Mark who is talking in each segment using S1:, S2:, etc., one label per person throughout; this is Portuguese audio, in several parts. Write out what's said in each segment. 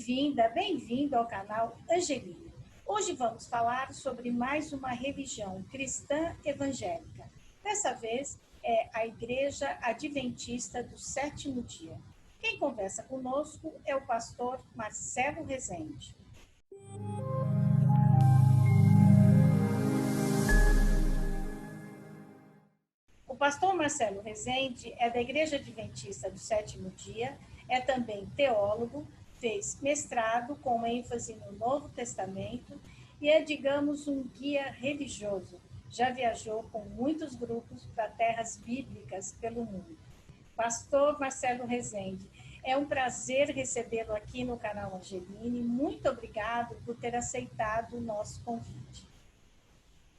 S1: Bem-vinda, bem-vindo ao canal Angelina. Hoje vamos falar sobre mais uma religião cristã evangélica. Dessa vez é a Igreja Adventista do Sétimo Dia. Quem conversa conosco é o pastor Marcelo Rezende. O pastor Marcelo Rezende é da Igreja Adventista do Sétimo Dia, é também teólogo, fez mestrado com ênfase no Novo Testamento e é, digamos, um guia religioso. Já viajou com muitos grupos para terras bíblicas pelo mundo. Pastor Marcelo Rezende, é um prazer recebê-lo aqui no canal Angeline. Muito obrigado por ter aceitado o nosso convite.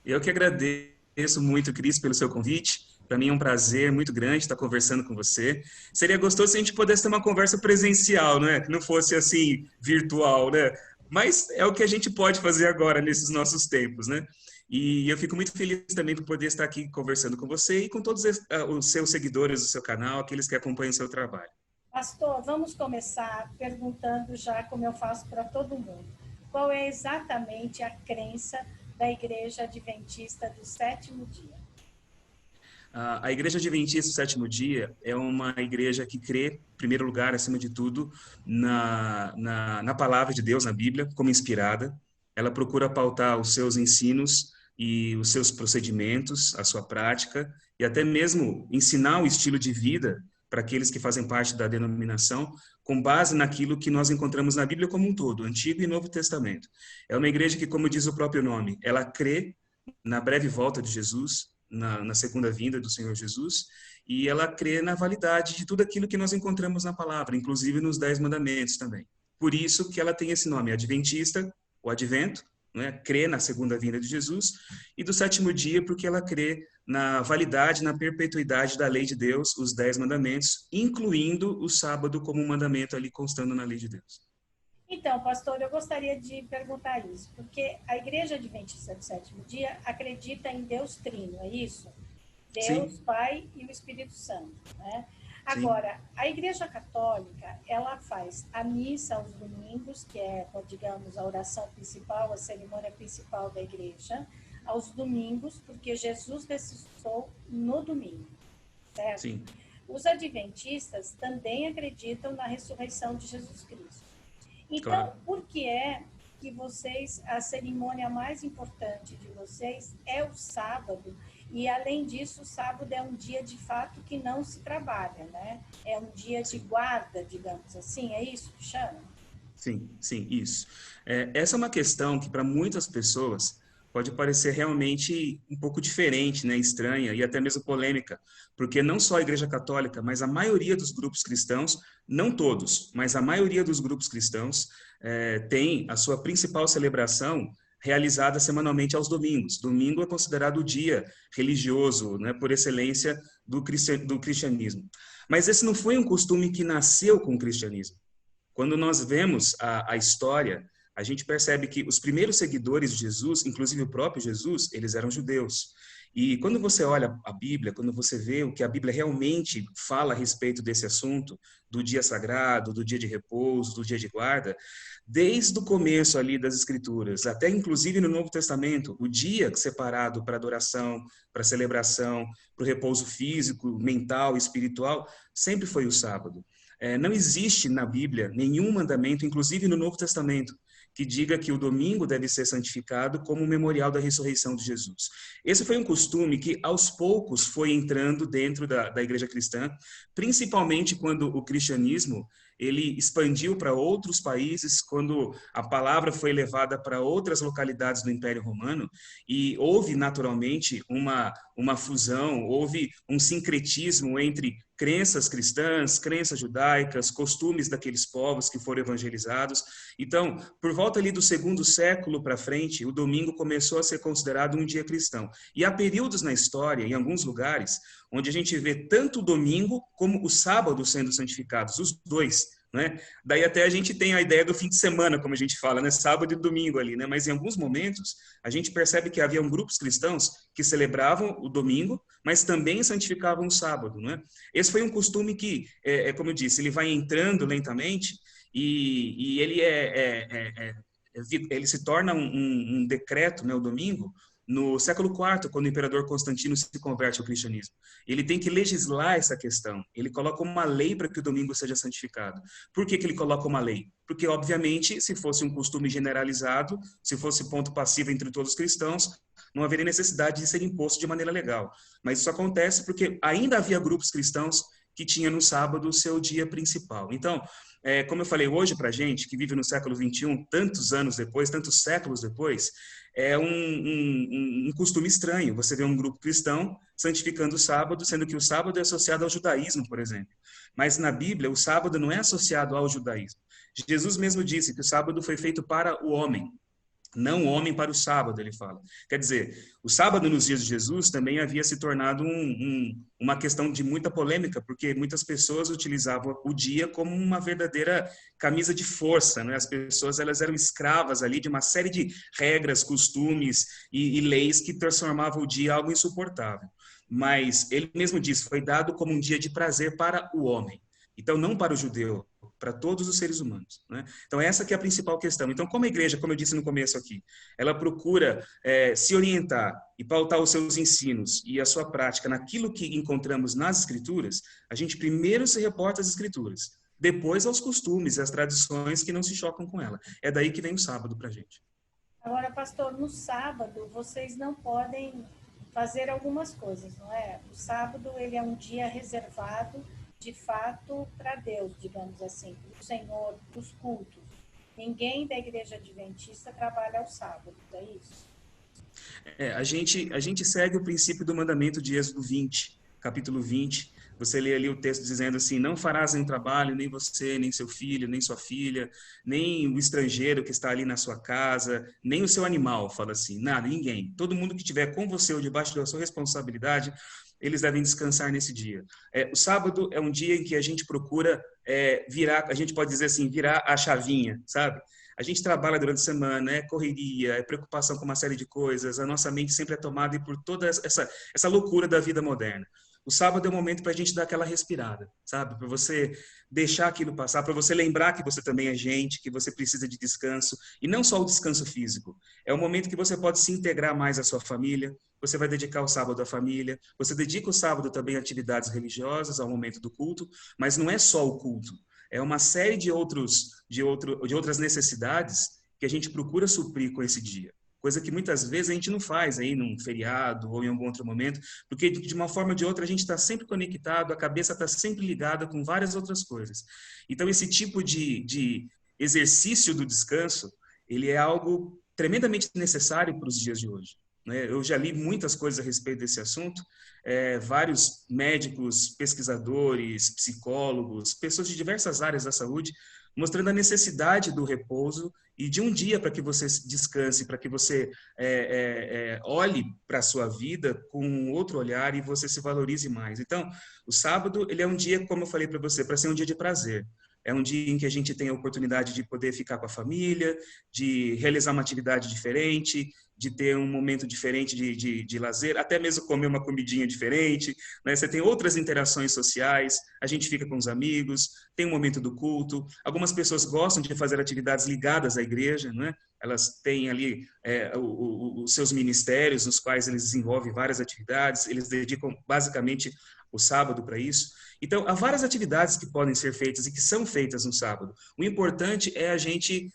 S2: Eu que agradeço muito, Cris, pelo seu convite. Para mim é um prazer muito grande estar conversando com você. Seria gostoso se a gente pudesse ter uma conversa presencial, né? Que não fosse assim, virtual, né? Mas é o que a gente pode fazer agora, nesses nossos tempos, né? E eu fico muito feliz também por poder estar aqui conversando com você e com todos os seus seguidores do seu canal, aqueles que acompanham o seu trabalho.
S1: Pastor, vamos começar perguntando já, como eu faço para todo mundo. Qual é exatamente a crença da Igreja Adventista do Sétimo Dia?
S2: A Igreja Adventista do Sétimo Dia é uma igreja que crê, em primeiro lugar, acima de tudo, na palavra de Deus, na Bíblia, como inspirada. Ela procura pautar os seus ensinos e os seus procedimentos, a sua prática, e até mesmo ensinar o estilo de vida para aqueles que fazem parte da denominação, com base naquilo que nós encontramos na Bíblia como um todo, Antigo e Novo Testamento. É uma igreja que, como diz o próprio nome, ela crê na breve volta de Jesus, na segunda vinda do Senhor Jesus, e ela crê na validade de tudo aquilo que nós encontramos na palavra, inclusive nos 10 mandamentos também. Por isso que ela tem esse nome, Adventista, o Advento, né? Crê na segunda vinda de Jesus, e do sétimo dia, porque ela crê na validade, na perpetuidade da lei de Deus, os 10 mandamentos, incluindo o sábado como um mandamento ali constando na lei de Deus.
S1: Então, pastor, eu gostaria de perguntar isso, porque a Igreja Adventista do Sétimo Dia acredita em Deus Trino, é isso? Deus,
S2: Sim.
S1: Pai e o Espírito Santo, né?
S2: Sim.
S1: Agora, a Igreja Católica, ela faz a missa aos domingos, que é, digamos, a oração principal, a cerimônia principal da igreja, aos domingos, porque Jesus ressuscitou no domingo, certo?
S2: Sim.
S1: Os adventistas também acreditam na ressurreição de Jesus Cristo. Então,
S2: Claro.
S1: por que é que vocês, a cerimônia mais importante de vocês é o sábado? E, além disso, o sábado é um dia, de fato, que não se trabalha, né? É um dia de guarda, digamos assim, é isso que chama?
S2: Sim, sim, isso. Essa é uma questão que para muitas pessoas pode parecer realmente um pouco diferente, né, estranha e até mesmo polêmica, porque não só a Igreja Católica, mas a maioria dos grupos cristãos, não todos, mas a maioria dos grupos cristãos tem a sua principal celebração realizada semanalmente aos domingos. Domingo é considerado o dia religioso, né, por excelência do cristianismo. Mas esse não foi um costume que nasceu com o cristianismo. Quando nós vemos a história, a gente percebe que os primeiros seguidores de Jesus, inclusive o próprio Jesus, eles eram judeus. E quando você olha a Bíblia, quando você vê o que a Bíblia realmente fala a respeito desse assunto, do dia sagrado, do dia de repouso, do dia de guarda, desde o começo ali das Escrituras, até inclusive no Novo Testamento, o dia separado para adoração, para celebração, para o repouso físico, mental, espiritual, sempre foi o sábado. Não existe na Bíblia nenhum mandamento, inclusive no Novo Testamento, que diga que o domingo deve ser santificado como um memorial da ressurreição de Jesus. Esse foi um costume que, aos poucos, foi entrando dentro da igreja cristã, principalmente quando o cristianismo ele expandiu para outros países, quando a palavra foi levada para outras localidades do Império Romano, e houve, naturalmente, uma fusão, houve um sincretismo entre crenças cristãs, crenças judaicas, costumes daqueles povos que foram evangelizados. Então, por volta ali do segundo século para frente, o domingo começou a ser considerado um dia cristão. E há períodos na história, em alguns lugares, onde a gente vê tanto o domingo como o sábado sendo santificados, os dois, né? Daí até a gente tem a ideia do fim de semana, como a gente fala, né? Sábado e domingo ali, né? Mas em alguns momentos a gente percebe que haviam grupos cristãos que celebravam o domingo, mas também santificavam o sábado, né? Esse foi um costume que, como eu disse, ele vai entrando lentamente e ele se torna um decreto, né, o domingo, no século IV, quando o imperador Constantino se converte ao cristianismo. Ele tem que legislar essa questão. Ele coloca uma lei para que o domingo seja santificado. Por que ele coloca uma lei? Porque, obviamente, se fosse um costume generalizado, se fosse ponto passivo entre todos os cristãos, não haveria necessidade de ser imposto de maneira legal. Mas isso acontece porque ainda havia grupos cristãos que tinham no sábado o seu dia principal. Então, como eu falei hoje para a gente, que vive no século XXI, tantos anos depois, tantos séculos depois, é um costume estranho. Você vê um grupo cristão santificando o sábado, sendo que o sábado é associado ao judaísmo, por exemplo. Mas na Bíblia, o sábado não é associado ao judaísmo. Jesus mesmo disse que o sábado foi feito para o homem, não o homem para o sábado, ele fala. Quer dizer, o sábado nos dias de Jesus também havia se tornado uma questão de muita polêmica, porque muitas pessoas utilizavam o dia como uma verdadeira camisa de força, né? As pessoas, elas eram escravas ali de uma série de regras, costumes e leis que transformavam o dia em algo insuportável. Mas ele mesmo disse, foi dado como um dia de prazer para o homem. Então, não para o judeu, para todos os seres humanos, né? Então, essa que é a principal questão. Então, como a igreja, como eu disse no começo aqui, ela procura se orientar e pautar os seus ensinos e a sua prática naquilo que encontramos nas Escrituras, a gente primeiro se reporta às Escrituras, depois aos costumes e às tradições que não se chocam com ela. É daí que vem o sábado para a gente.
S1: Agora, pastor, no sábado, vocês não podem fazer algumas coisas, não é? O sábado, ele é um dia reservado de fato para Deus, digamos assim, para o Senhor, para os cultos. Ninguém da igreja adventista trabalha aos sábados, é isso?
S2: A gente segue o princípio do mandamento de Êxodo 20, capítulo 20. Você lê ali o texto dizendo assim, não farás nenhum trabalho, nem você, nem seu filho, nem sua filha, nem o estrangeiro que está ali na sua casa, nem o seu animal, fala assim, nada, ninguém. Todo mundo que estiver com você ou debaixo da sua responsabilidade, eles devem descansar nesse dia. O sábado é um dia em que a gente procura virar, a gente pode dizer assim, virar a chavinha, sabe? A gente trabalha durante a semana, é correria, é preocupação com uma série de coisas, a nossa mente sempre é tomada por toda essa loucura da vida moderna. O sábado é o momento para a gente dar aquela respirada, sabe? Para você deixar aquilo passar, para você lembrar que você também é gente, que você precisa de descanso, e não só o descanso físico. É o momento que você pode se integrar mais à sua família, você vai dedicar o sábado à família, você dedica o sábado também a atividades religiosas, ao momento do culto, mas não é só o culto, é uma série de outras necessidades que a gente procura suprir com esse dia. Coisa que muitas vezes a gente não faz aí num feriado ou em algum outro momento, porque de uma forma ou de outra a gente está sempre conectado, a cabeça está sempre ligada com várias outras coisas. Então esse tipo de exercício do descanso, ele é algo tremendamente necessário para os dias de hoje. Eu já li muitas coisas a respeito desse assunto, vários médicos, pesquisadores, psicólogos, pessoas de diversas áreas da saúde, mostrando a necessidade do repouso e de um dia para que você descanse, para que você olhe para a sua vida com outro olhar e você se valorize mais. Então, o sábado, ele é um dia, como eu falei para você, para ser um dia de prazer. É um dia em que a gente tem a oportunidade de poder ficar com a família, de realizar uma atividade diferente, de ter um momento diferente de lazer, até mesmo comer uma comidinha diferente, né? Você tem outras interações sociais, a gente fica com os amigos, tem um momento do culto. Algumas pessoas gostam de fazer atividades ligadas à igreja, né? Elas têm ali os seus ministérios, nos quais eles desenvolvem várias atividades, eles dedicam basicamente o sábado para isso. Então, há várias atividades que podem ser feitas e que são feitas no sábado. O importante é a gente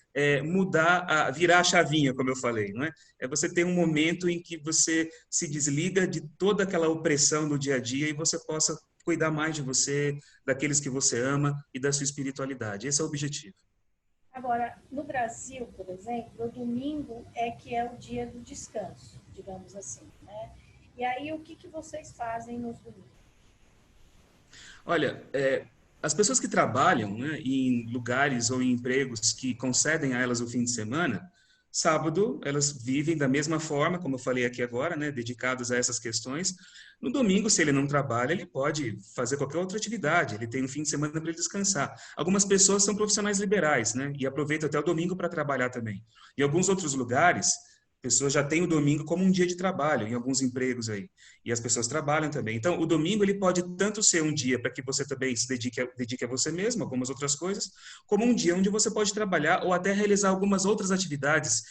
S2: virar a chavinha, como eu falei, não é? É você ter um momento em que você se desliga de toda aquela opressão do dia a dia e você possa cuidar mais de você, daqueles que você ama e da sua espiritualidade. Esse é o objetivo.
S1: Agora, no Brasil, por exemplo, o domingo é que é o dia do descanso, digamos assim, né? E aí, o que vocês fazem nos domingos?
S2: Olha, as pessoas que trabalham, né, em lugares ou em empregos que concedem a elas o fim de semana, sábado elas vivem da mesma forma, como eu falei aqui agora, né, dedicadas a essas questões. No domingo, se ele não trabalha, ele pode fazer qualquer outra atividade, ele tem um fim de semana para ele descansar. Algumas pessoas são profissionais liberais, né, e aproveitam até o domingo para trabalhar também. Em alguns outros lugares, pessoas já têm o domingo como um dia de trabalho em alguns empregos aí. E as pessoas trabalham também. Então, o domingo ele pode tanto ser um dia para que você também se dedique a você mesmo, algumas outras coisas, como um dia onde você pode trabalhar ou até realizar algumas outras atividades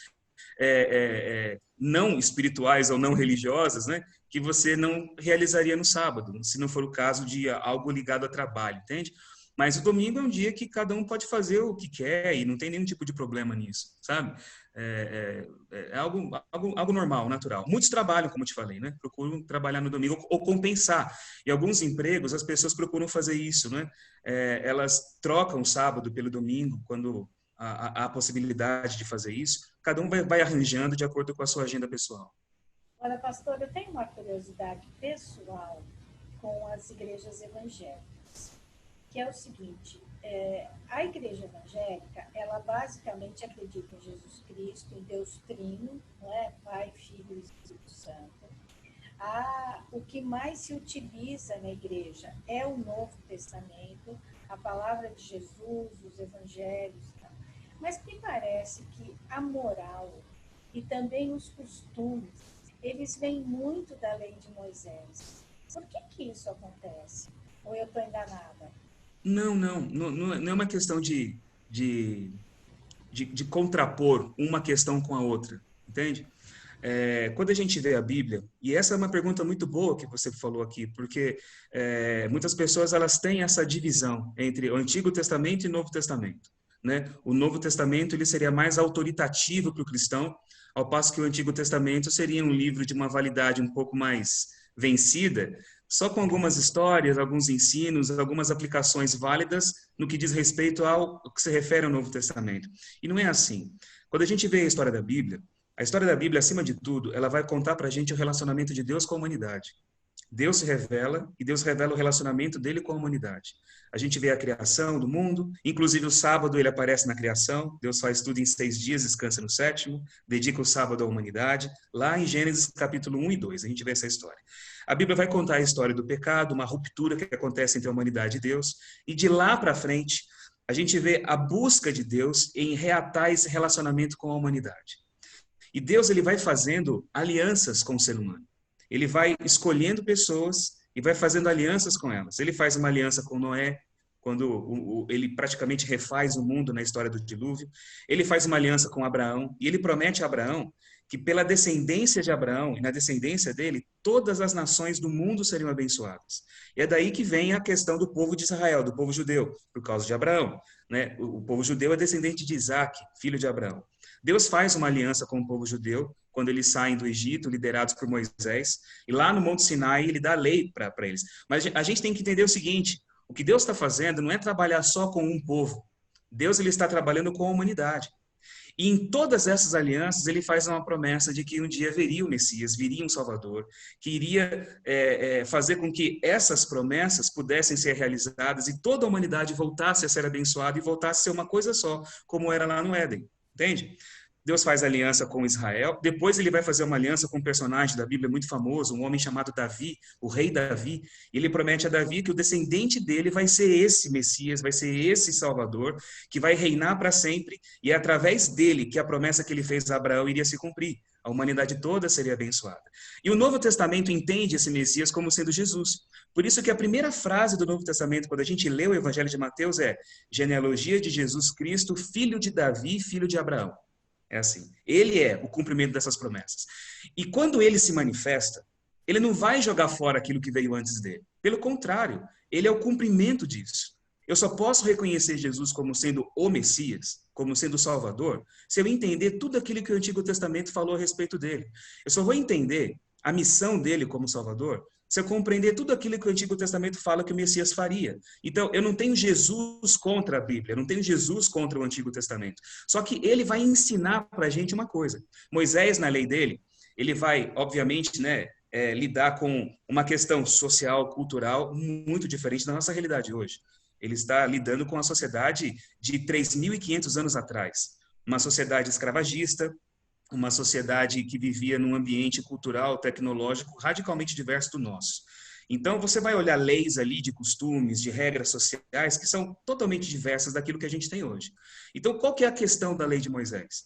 S2: não espirituais ou não religiosas, né, que você não realizaria no sábado, se não for o caso de algo ligado a trabalho, entende? Mas o domingo é um dia que cada um pode fazer o que quer e não tem nenhum tipo de problema nisso, sabe? É algo normal, natural. Muitos trabalham, como eu te falei, né? Procuram trabalhar no domingo ou compensar. Em alguns empregos, as pessoas procuram fazer isso, né? Elas trocam o sábado pelo domingo, quando há a possibilidade de fazer isso. Cada um vai arranjando de acordo com a sua agenda pessoal.
S1: Olha, pastor, eu tenho uma curiosidade pessoal com as igrejas evangélicas, que é o seguinte, a igreja evangélica, ela basicamente acredita em Jesus Cristo, em Deus Trino, não é? Pai, Filho e Espírito Santo. O que mais se utiliza na igreja é o Novo Testamento, a palavra de Jesus, os evangelhos, tá? Mas me parece que a moral e também os costumes, eles vêm muito da lei de Moisés. Por que isso acontece? Ou eu estou enganada?
S2: Não é uma questão de contrapor uma questão com a outra, entende? Quando a gente vê a Bíblia, e essa é uma pergunta muito boa que você falou aqui, porque muitas pessoas elas têm essa divisão entre o Antigo Testamento e o Novo Testamento, né? O Novo Testamento ele seria mais autoritativo para o cristão, ao passo que o Antigo Testamento seria um livro de uma validade um pouco mais vencida, só com algumas histórias, alguns ensinos, algumas aplicações válidas no que diz respeito ao que se refere ao Novo Testamento. E não é assim. Quando a gente vê a história da Bíblia, acima de tudo, ela vai contar para a gente o relacionamento de Deus com a humanidade. Deus se revela e Deus revela o relacionamento dele com a humanidade. A gente vê a criação do mundo, inclusive o sábado ele aparece na criação, Deus faz tudo em 6 dias, descansa no 7º, dedica o sábado à humanidade, lá em Gênesis capítulo 1 e 2, a gente vê essa história. A Bíblia vai contar a história do pecado, uma ruptura que acontece entre a humanidade e Deus, e de lá para frente, a gente vê a busca de Deus em reatar esse relacionamento com a humanidade. E Deus ele vai fazendo alianças com o ser humano. Ele vai escolhendo pessoas e vai fazendo alianças com elas. Ele faz uma aliança com Noé, quando ele praticamente refaz o mundo na história do dilúvio. Ele faz uma aliança com Abraão e ele promete a Abraão que pela descendência de Abraão e na descendência dele, todas as nações do mundo seriam abençoadas. E é daí que vem a questão do povo de Israel, do povo judeu, por causa de Abraão, né? O povo judeu é descendente de Isaac, filho de Abraão. Deus faz uma aliança com o povo judeu quando eles saem do Egito, liderados por Moisés, e lá no Monte Sinai ele dá a lei para eles. Mas a gente tem que entender o seguinte, o que Deus está fazendo não é trabalhar só com um povo. Deus ele está trabalhando com a humanidade. E em todas essas alianças, ele faz uma promessa de que um dia viria o Messias, viria um Salvador, que iria fazer com que essas promessas pudessem ser realizadas e toda a humanidade voltasse a ser abençoada e voltasse a ser uma coisa só, como era lá no Éden. Entende? Deus faz aliança com Israel, depois ele vai fazer uma aliança com um personagem da Bíblia muito famoso, um homem chamado Davi, o rei Davi, e ele promete a Davi que o descendente dele vai ser esse Messias, vai ser esse Salvador, que vai reinar para sempre, e é através dele que a promessa que ele fez a Abraão iria se cumprir, a humanidade toda seria abençoada. E o Novo Testamento entende esse Messias como sendo Jesus. Por isso que a primeira frase do Novo Testamento, quando a gente lê o Evangelho de Mateus, é genealogia de Jesus Cristo, filho de Davi, filho de Abraão. É assim. Ele é o cumprimento dessas promessas. E quando ele se manifesta, ele não vai jogar fora aquilo que veio antes dele. Pelo contrário, ele é o cumprimento disso. Eu só posso reconhecer Jesus como sendo o Messias, como sendo o Salvador, se eu entender tudo aquilo que o Antigo Testamento falou a respeito dele. Eu só vou entender a missão dele como Salvador se eu compreender tudo aquilo que o Antigo Testamento fala que o Messias faria. Então, eu não tenho Jesus contra a Bíblia, eu não tenho Jesus contra o Antigo Testamento. Só que ele vai ensinar para a gente uma coisa. Moisés, na lei dele, ele vai, obviamente, né, lidar com uma questão social, cultural, muito diferente da nossa realidade hoje. Ele está lidando com a sociedade de 3.500 anos atrás. Uma sociedade escravagista, uma sociedade que vivia num ambiente cultural, tecnológico, radicalmente diverso do nosso. Então, você vai olhar leis ali de costumes, de regras sociais, que são totalmente diversas daquilo que a gente tem hoje. Então, qual que é a questão da lei de Moisés?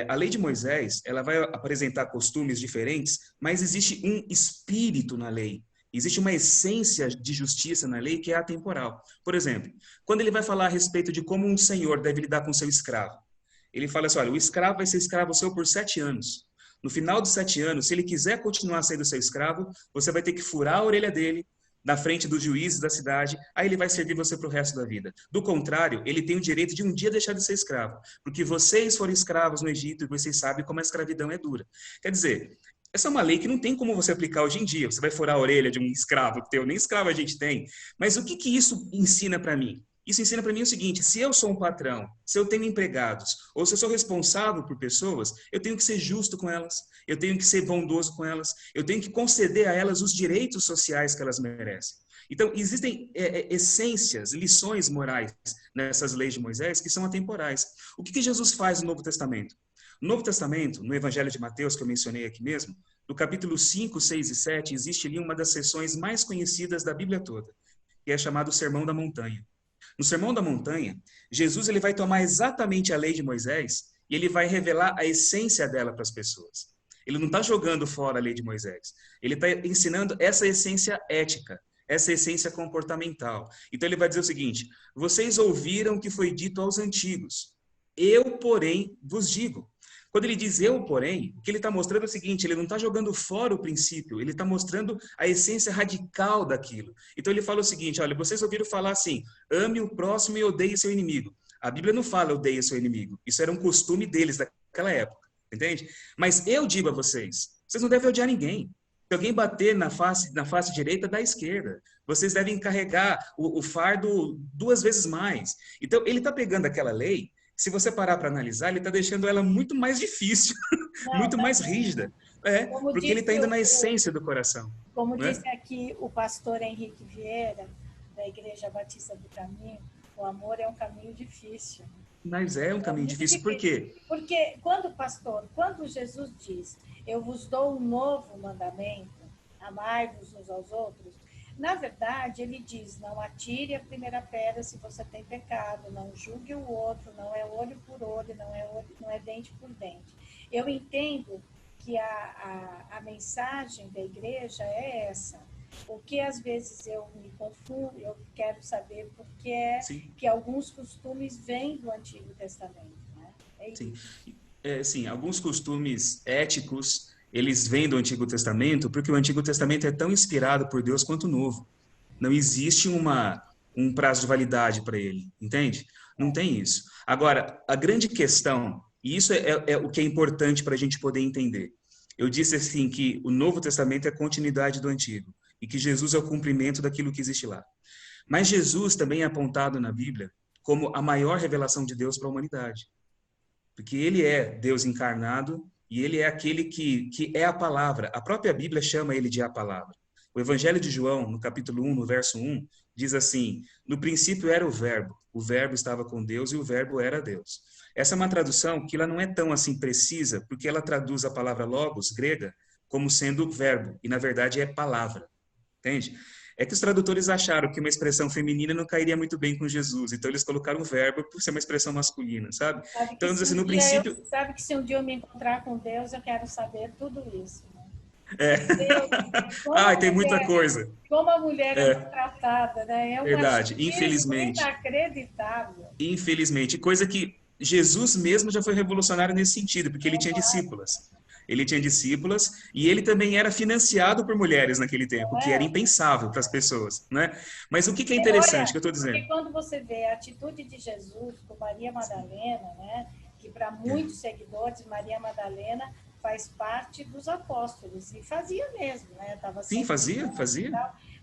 S2: A lei de Moisés, ela vai apresentar costumes diferentes, mas existe um espírito na lei. Existe uma essência de justiça na lei que é atemporal. Por exemplo, quando ele vai falar a respeito de como um senhor deve lidar com seu escravo, ele fala assim, olha, o escravo vai ser escravo seu por 7 anos. No final dos 7 anos, se ele quiser continuar sendo seu escravo, você vai ter que furar a orelha dele na frente dos juízes da cidade, aí ele vai servir você para o resto da vida. Do contrário, ele tem o direito de um dia deixar de ser escravo, porque vocês foram escravos no Egito e vocês sabem como a escravidão é dura. Quer dizer, essa é uma lei que não tem como você aplicar hoje em dia. Você vai furar a orelha de um escravo teu, nem escravo a gente tem. Mas o que que isso ensina para mim? Isso ensina para mim o seguinte, se eu sou um patrão, se eu tenho empregados, ou se eu sou responsável por pessoas, eu tenho que ser justo com elas, eu tenho que ser bondoso com elas, eu tenho que conceder a elas os direitos sociais que elas merecem. Então, existem essências, lições morais nessas leis de Moisés que são atemporais. O que que Jesus faz no Novo Testamento? No Novo Testamento, no Evangelho de Mateus, que eu mencionei aqui mesmo, no capítulo 5, 6 e 7, existe ali uma das seções mais conhecidas da Bíblia toda, que é chamado Sermão da Montanha. No Sermão da Montanha, Jesus ele vai tomar exatamente a lei de Moisés e ele vai revelar a essência dela para as pessoas. Ele não está jogando fora a lei de Moisés. Ele está ensinando essa essência ética, essa essência comportamental. Então ele vai dizer o seguinte, vocês ouviram o que foi dito aos antigos. Eu, porém, vos digo. Quando ele diz eu, porém, o que ele está mostrando é o seguinte, ele não está jogando fora o princípio, ele está mostrando a essência radical daquilo. Então ele fala o seguinte, olha, vocês ouviram falar assim, ame o próximo e odeie seu inimigo. A Bíblia não fala odeie seu inimigo, isso era um costume deles daquela época, entende? Mas eu digo a vocês, vocês não devem odiar ninguém. Se alguém bater na face direita, da esquerda. Vocês devem carregar o fardo 2 vezes mais. Então ele está pegando aquela lei, se você parar para analisar, ele está deixando ela muito mais difícil,
S1: Não,
S2: muito mais rígida. Porque ele está indo na essência do coração.
S1: Como
S2: né?
S1: disse aqui o pastor Henrique Vieira, da Igreja Batista do Caminho, o amor é um caminho difícil.
S2: Mas é um caminho difícil, por quê?
S1: Porque quando Jesus diz, eu vos dou um novo mandamento, amai-vos uns aos outros, na verdade, ele diz, não atire a primeira pedra se você tem pecado, não julgue o outro, não é olho por olho, não é dente por dente. Eu entendo que a mensagem da igreja é essa. O que às vezes eu me confundo, eu quero saber por que é que alguns costumes vêm do Antigo Testamento. Né? É isso.
S2: Sim, alguns costumes éticos, eles vêm do Antigo Testamento, porque o Antigo Testamento é tão inspirado por Deus quanto o Novo. Não existe um prazo de validade para ele, entende? Não tem isso. Agora, a grande questão, e isso é o que é importante para a gente poder entender. Eu disse assim que o Novo Testamento é a continuidade do Antigo, e que Jesus é o cumprimento daquilo que existe lá. Mas Jesus também é apontado na Bíblia como a maior revelação de Deus para a humanidade. Porque ele é Deus encarnado e ele é aquele que é a palavra. A própria Bíblia chama ele de a palavra. O Evangelho de João, no capítulo 1, no verso 1, diz assim, no princípio era o verbo estava com Deus e o verbo era Deus. Essa é uma tradução que ela não é tão assim precisa, porque ela traduz a palavra logos, grega, como sendo verbo, e na verdade é palavra, entende? É que os tradutores acharam que uma expressão feminina não cairia muito bem com Jesus, então eles colocaram o verbo por ser uma expressão masculina, sabe? Então, assim, no princípio...
S1: Sabe que se um dia eu me encontrar com Deus, eu quero saber tudo isso.
S2: Tem muita coisa.
S1: Como a mulher é maltratada, né? É
S2: verdade, infelizmente.
S1: Inacreditável.
S2: Infelizmente, coisa que Jesus mesmo já foi revolucionário nesse sentido, porque ele tinha discípulas. Ele tinha discípulas e ele também era financiado por mulheres naquele tempo, que era impensável para as pessoas, né? Mas o que é interessante que eu estou dizendo?
S1: Porque quando você vê a atitude de Jesus com Maria Madalena, né? Que para muitos seguidores, Maria Madalena faz parte dos apóstolos, e fazia mesmo, né?
S2: Sim, fazia.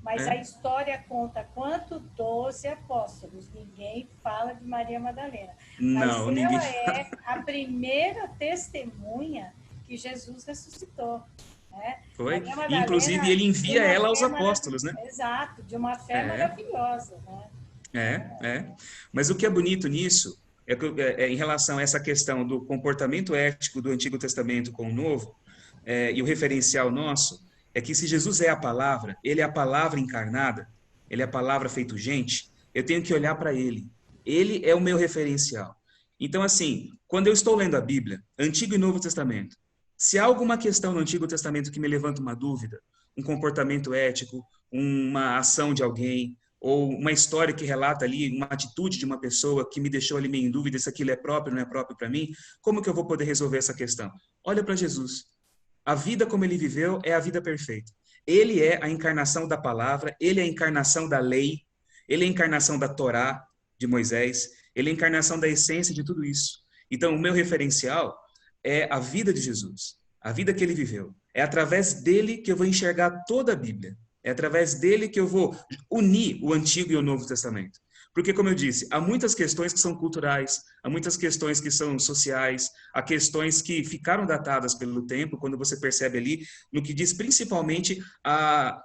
S1: Mas a história conta quanto 12 apóstolos, ninguém fala de Maria Madalena.
S2: Não,
S1: mas
S2: ninguém...
S1: ela é a primeira testemunha que Jesus ressuscitou. Né?
S2: Foi, e, inclusive ele envia ela aos apóstolos, né?
S1: Exato, de uma fé maravilhosa. Né?
S2: Mas o que é bonito nisso em relação a essa questão do comportamento ético do Antigo Testamento com o Novo, e o referencial nosso, é que se Jesus é a palavra, ele é a palavra encarnada, ele é a palavra feito gente, eu tenho que olhar para ele. Ele é o meu referencial. Então, assim, quando eu estou lendo a Bíblia, Antigo e Novo Testamento, se há alguma questão no Antigo Testamento que me levanta uma dúvida, um comportamento ético, uma ação de alguém, ou uma história que relata ali uma atitude de uma pessoa que me deixou ali meio em dúvida se aquilo é próprio ou não é próprio para mim, como que eu vou poder resolver essa questão? Olha para Jesus. A vida como ele viveu é a vida perfeita. Ele é a encarnação da palavra, ele é a encarnação da lei, ele é a encarnação da Torá de Moisés, ele é a encarnação da essência de tudo isso. Então, o meu referencial é a vida de Jesus, a vida que ele viveu. É através dele que eu vou enxergar toda a Bíblia. É através dele que eu vou unir o Antigo e o Novo Testamento. Porque, como eu disse, há muitas questões que são culturais, há muitas questões que são sociais, há questões que ficaram datadas pelo tempo, quando você percebe ali, no que diz principalmente a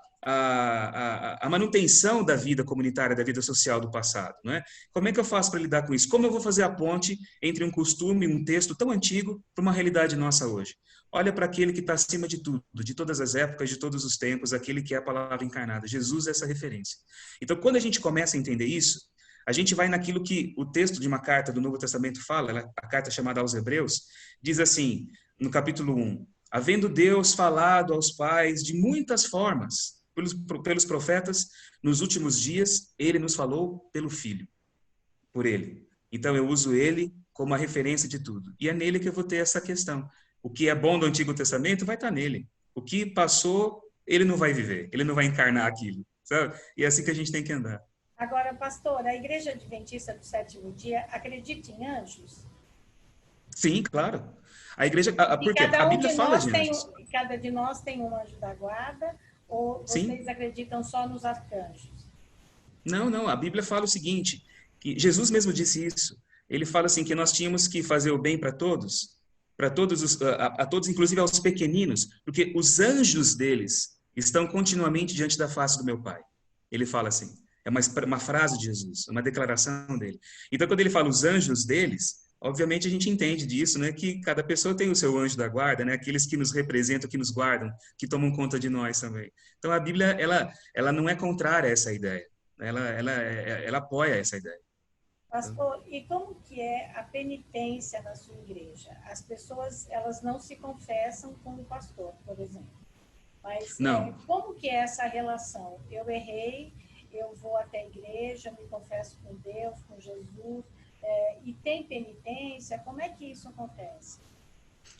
S2: manutenção da vida comunitária, da vida social do passado. Não é? Como é que eu faço para lidar com isso? Como eu vou fazer a ponte entre um costume, um texto tão antigo, para uma realidade nossa hoje? Olha para aquele que está acima de tudo, de todas as épocas, de todos os tempos, aquele que é a palavra encarnada. Jesus é essa referência. Então, quando a gente começa a entender isso, a gente vai naquilo que o texto de uma carta do Novo Testamento fala, a carta chamada aos Hebreus, diz assim, no capítulo 1, havendo Deus falado aos pais de muitas formas, pelos profetas, nos últimos dias, ele nos falou pelo Filho, por ele. Então, eu uso ele como a referência de tudo. E é nele que eu vou ter essa questão. O que é bom do Antigo Testamento vai estar nele. O que passou, ele não vai viver, ele não vai encarnar aquilo. Sabe? E é assim que a gente tem que andar.
S1: Agora, pastor, a Igreja Adventista do Sétimo Dia acredita em anjos?
S2: Sim, claro. A igreja, porque a
S1: Cada um
S2: Bíblia
S1: de
S2: fala
S1: nós
S2: de
S1: tem,
S2: anjos.
S1: cada de nós tem um anjo da guarda, ou
S2: Sim.
S1: vocês acreditam só nos arcanjos?
S2: Não, não, a Bíblia fala o seguinte, que Jesus mesmo disse isso. Ele fala assim que nós tínhamos que fazer o bem para todos a todos, inclusive aos pequeninos, porque os anjos deles estão continuamente diante da face do meu Pai. Ele fala assim. É uma frase de Jesus, uma declaração dele. Então, quando ele fala os anjos deles, obviamente a gente entende disso, né? Que cada pessoa tem o seu anjo da guarda, né? Aqueles que nos representam, que nos guardam, que tomam conta de nós também. Então, a Bíblia, ela não é contrária a essa ideia. Ela apoia essa ideia.
S1: Pastor, e como que é a penitência na sua igreja? As pessoas, elas não se confessam com o pastor, por exemplo. Mas
S2: Não.
S1: como que é essa relação? Eu errei, eu vou até a igreja, me confesso com Deus, com Jesus, e tem penitência? Como é que isso acontece?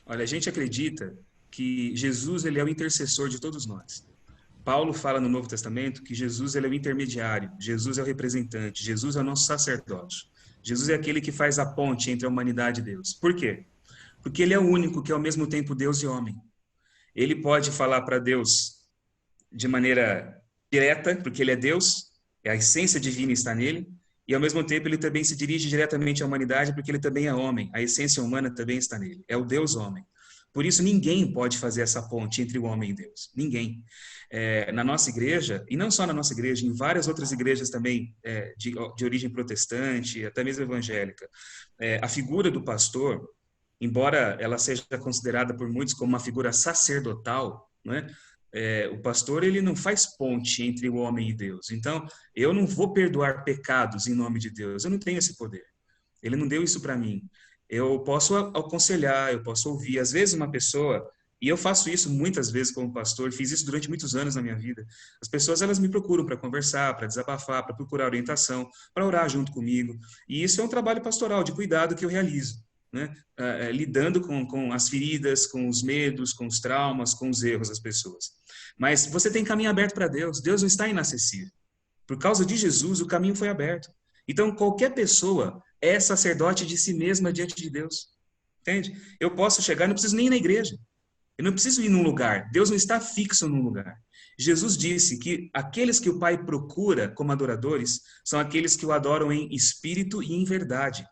S2: Olha, a gente acredita que Jesus ele é o intercessor de todos nós. Paulo fala no Novo Testamento que Jesus ele é o intermediário, Jesus é o representante, Jesus é o nosso sacerdote. Jesus é aquele que faz a ponte entre a humanidade e Deus. Por quê? Porque ele é o único que é ao mesmo tempo Deus e homem. Ele pode falar para Deus de maneira direta, porque ele é Deus, a essência divina está nele, e ao mesmo tempo ele também se dirige diretamente à humanidade, porque ele também é homem, a essência humana também está nele, é o Deus homem. Por isso, ninguém pode fazer essa ponte entre o homem e Deus. Ninguém. Na nossa igreja, e não só na nossa igreja, em várias outras igrejas também de origem protestante, até mesmo evangélica, a figura do pastor, embora ela seja considerada por muitos como uma figura sacerdotal, não é? O pastor ele não faz ponte entre o homem e Deus. Então, eu não vou perdoar pecados em nome de Deus. Eu não tenho esse poder. Ele não deu isso para mim. Eu posso aconselhar, eu posso ouvir. Às vezes uma pessoa, e eu faço isso muitas vezes como pastor, fiz isso durante muitos anos na minha vida. As pessoas elas me procuram para conversar, para desabafar, para procurar orientação, para orar junto comigo. E isso é um trabalho pastoral de cuidado que eu realizo. Né? Lidando com as feridas, com os medos, com os traumas, com os erros das pessoas. Mas você tem caminho aberto para Deus. Deus não está inacessível. Por causa de Jesus, o caminho foi aberto. Então, qualquer pessoa é sacerdote de si mesma diante de Deus. Entende? Eu posso chegar, não preciso nem ir na igreja. Eu não preciso ir num lugar. Deus não está fixo num lugar. Jesus disse que aqueles que o Pai procura como adoradores são aqueles que o adoram em espírito e em verdade.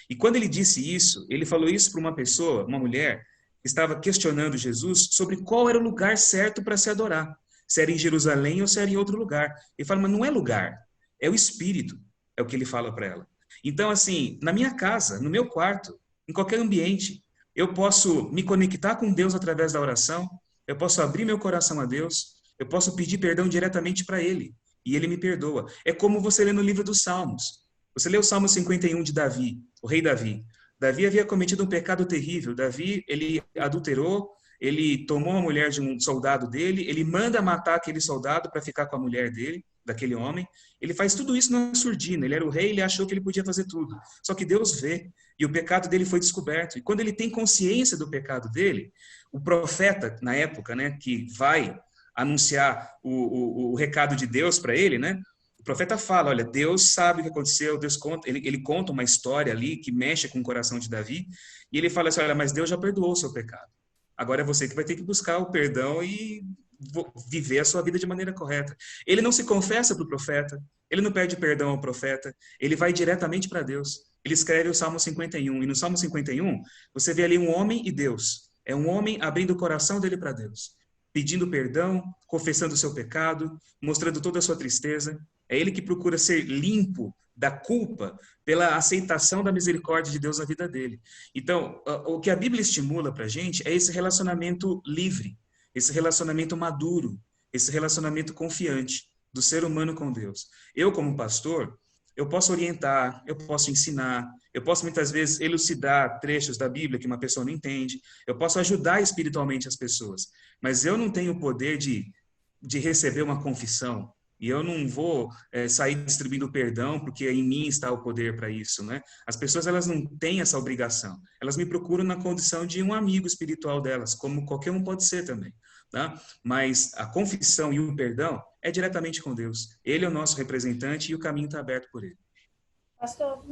S2: E quando ele disse isso, ele falou isso para uma pessoa, uma mulher, que estava questionando Jesus sobre qual era o lugar certo para se adorar. Se era em Jerusalém ou se era em outro lugar. Ele fala, mas não é lugar, é o Espírito, é o que ele fala para ela. Então, assim, na minha casa, no meu quarto, em qualquer ambiente, eu posso me conectar com Deus através da oração, eu posso abrir meu coração a Deus, eu posso pedir perdão diretamente para Ele, e Ele me perdoa. É como você lê no livro dos Salmos. Você lê o Salmo 51 de Davi, o rei Davi. Davi havia cometido um pecado terrível. Davi, ele adulterou, ele tomou a mulher de um soldado dele, ele manda matar aquele soldado para ficar com a mulher dele, daquele homem. Ele faz tudo isso na surdina. Ele era o rei, ele achou que ele podia fazer tudo. Só que Deus vê, e o pecado dele foi descoberto. E quando ele tem consciência do pecado dele, o profeta, na época, né, que vai anunciar o recado de Deus para ele, né? O profeta fala, olha, Deus sabe o que aconteceu, Deus conta, ele conta uma história ali que mexe com o coração de Davi, e ele fala assim, olha, mas Deus já perdoou o seu pecado. Agora é você que vai ter que buscar o perdão e viver a sua vida de maneira correta. Ele não se confessa para o profeta, ele não pede perdão ao profeta, ele vai diretamente para Deus. Ele escreve o Salmo 51, e no Salmo 51, você vê ali um homem e Deus. É um homem abrindo o coração dele para Deus, pedindo perdão, confessando o seu pecado, mostrando toda a sua tristeza. É ele que procura ser limpo da culpa pela aceitação da misericórdia de Deus na vida dele. Então, o que a Bíblia estimula para a gente é esse relacionamento livre, esse relacionamento maduro, esse relacionamento confiante do ser humano com Deus. Eu, como pastor, eu posso orientar, eu posso ensinar, eu posso muitas vezes elucidar trechos da Bíblia que uma pessoa não entende, eu posso ajudar espiritualmente as pessoas, mas eu não tenho o poder de receber uma confissão, e eu não vou sair distribuindo perdão, porque em mim está o poder para isso, né? As pessoas, elas não têm essa obrigação. Elas me procuram na condição de um amigo espiritual delas, como qualquer um pode ser também, tá? Mas a confissão e o perdão é diretamente com Deus. Ele é o nosso representante e o caminho está aberto por ele.
S1: Pastor,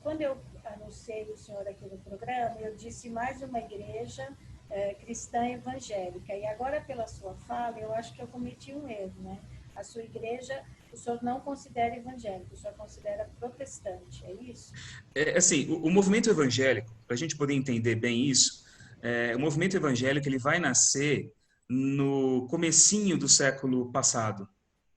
S1: quando eu anunciei o senhor aqui no programa, eu disse mais uma igreja cristã evangélica. E agora, pela sua fala, eu acho que eu cometi um erro, né? A sua igreja, o senhor não considera evangélico, o senhor considera protestante, é isso?
S2: Assim, o movimento evangélico, para a gente poder entender bem isso, o movimento evangélico ele vai nascer no comecinho do século passado,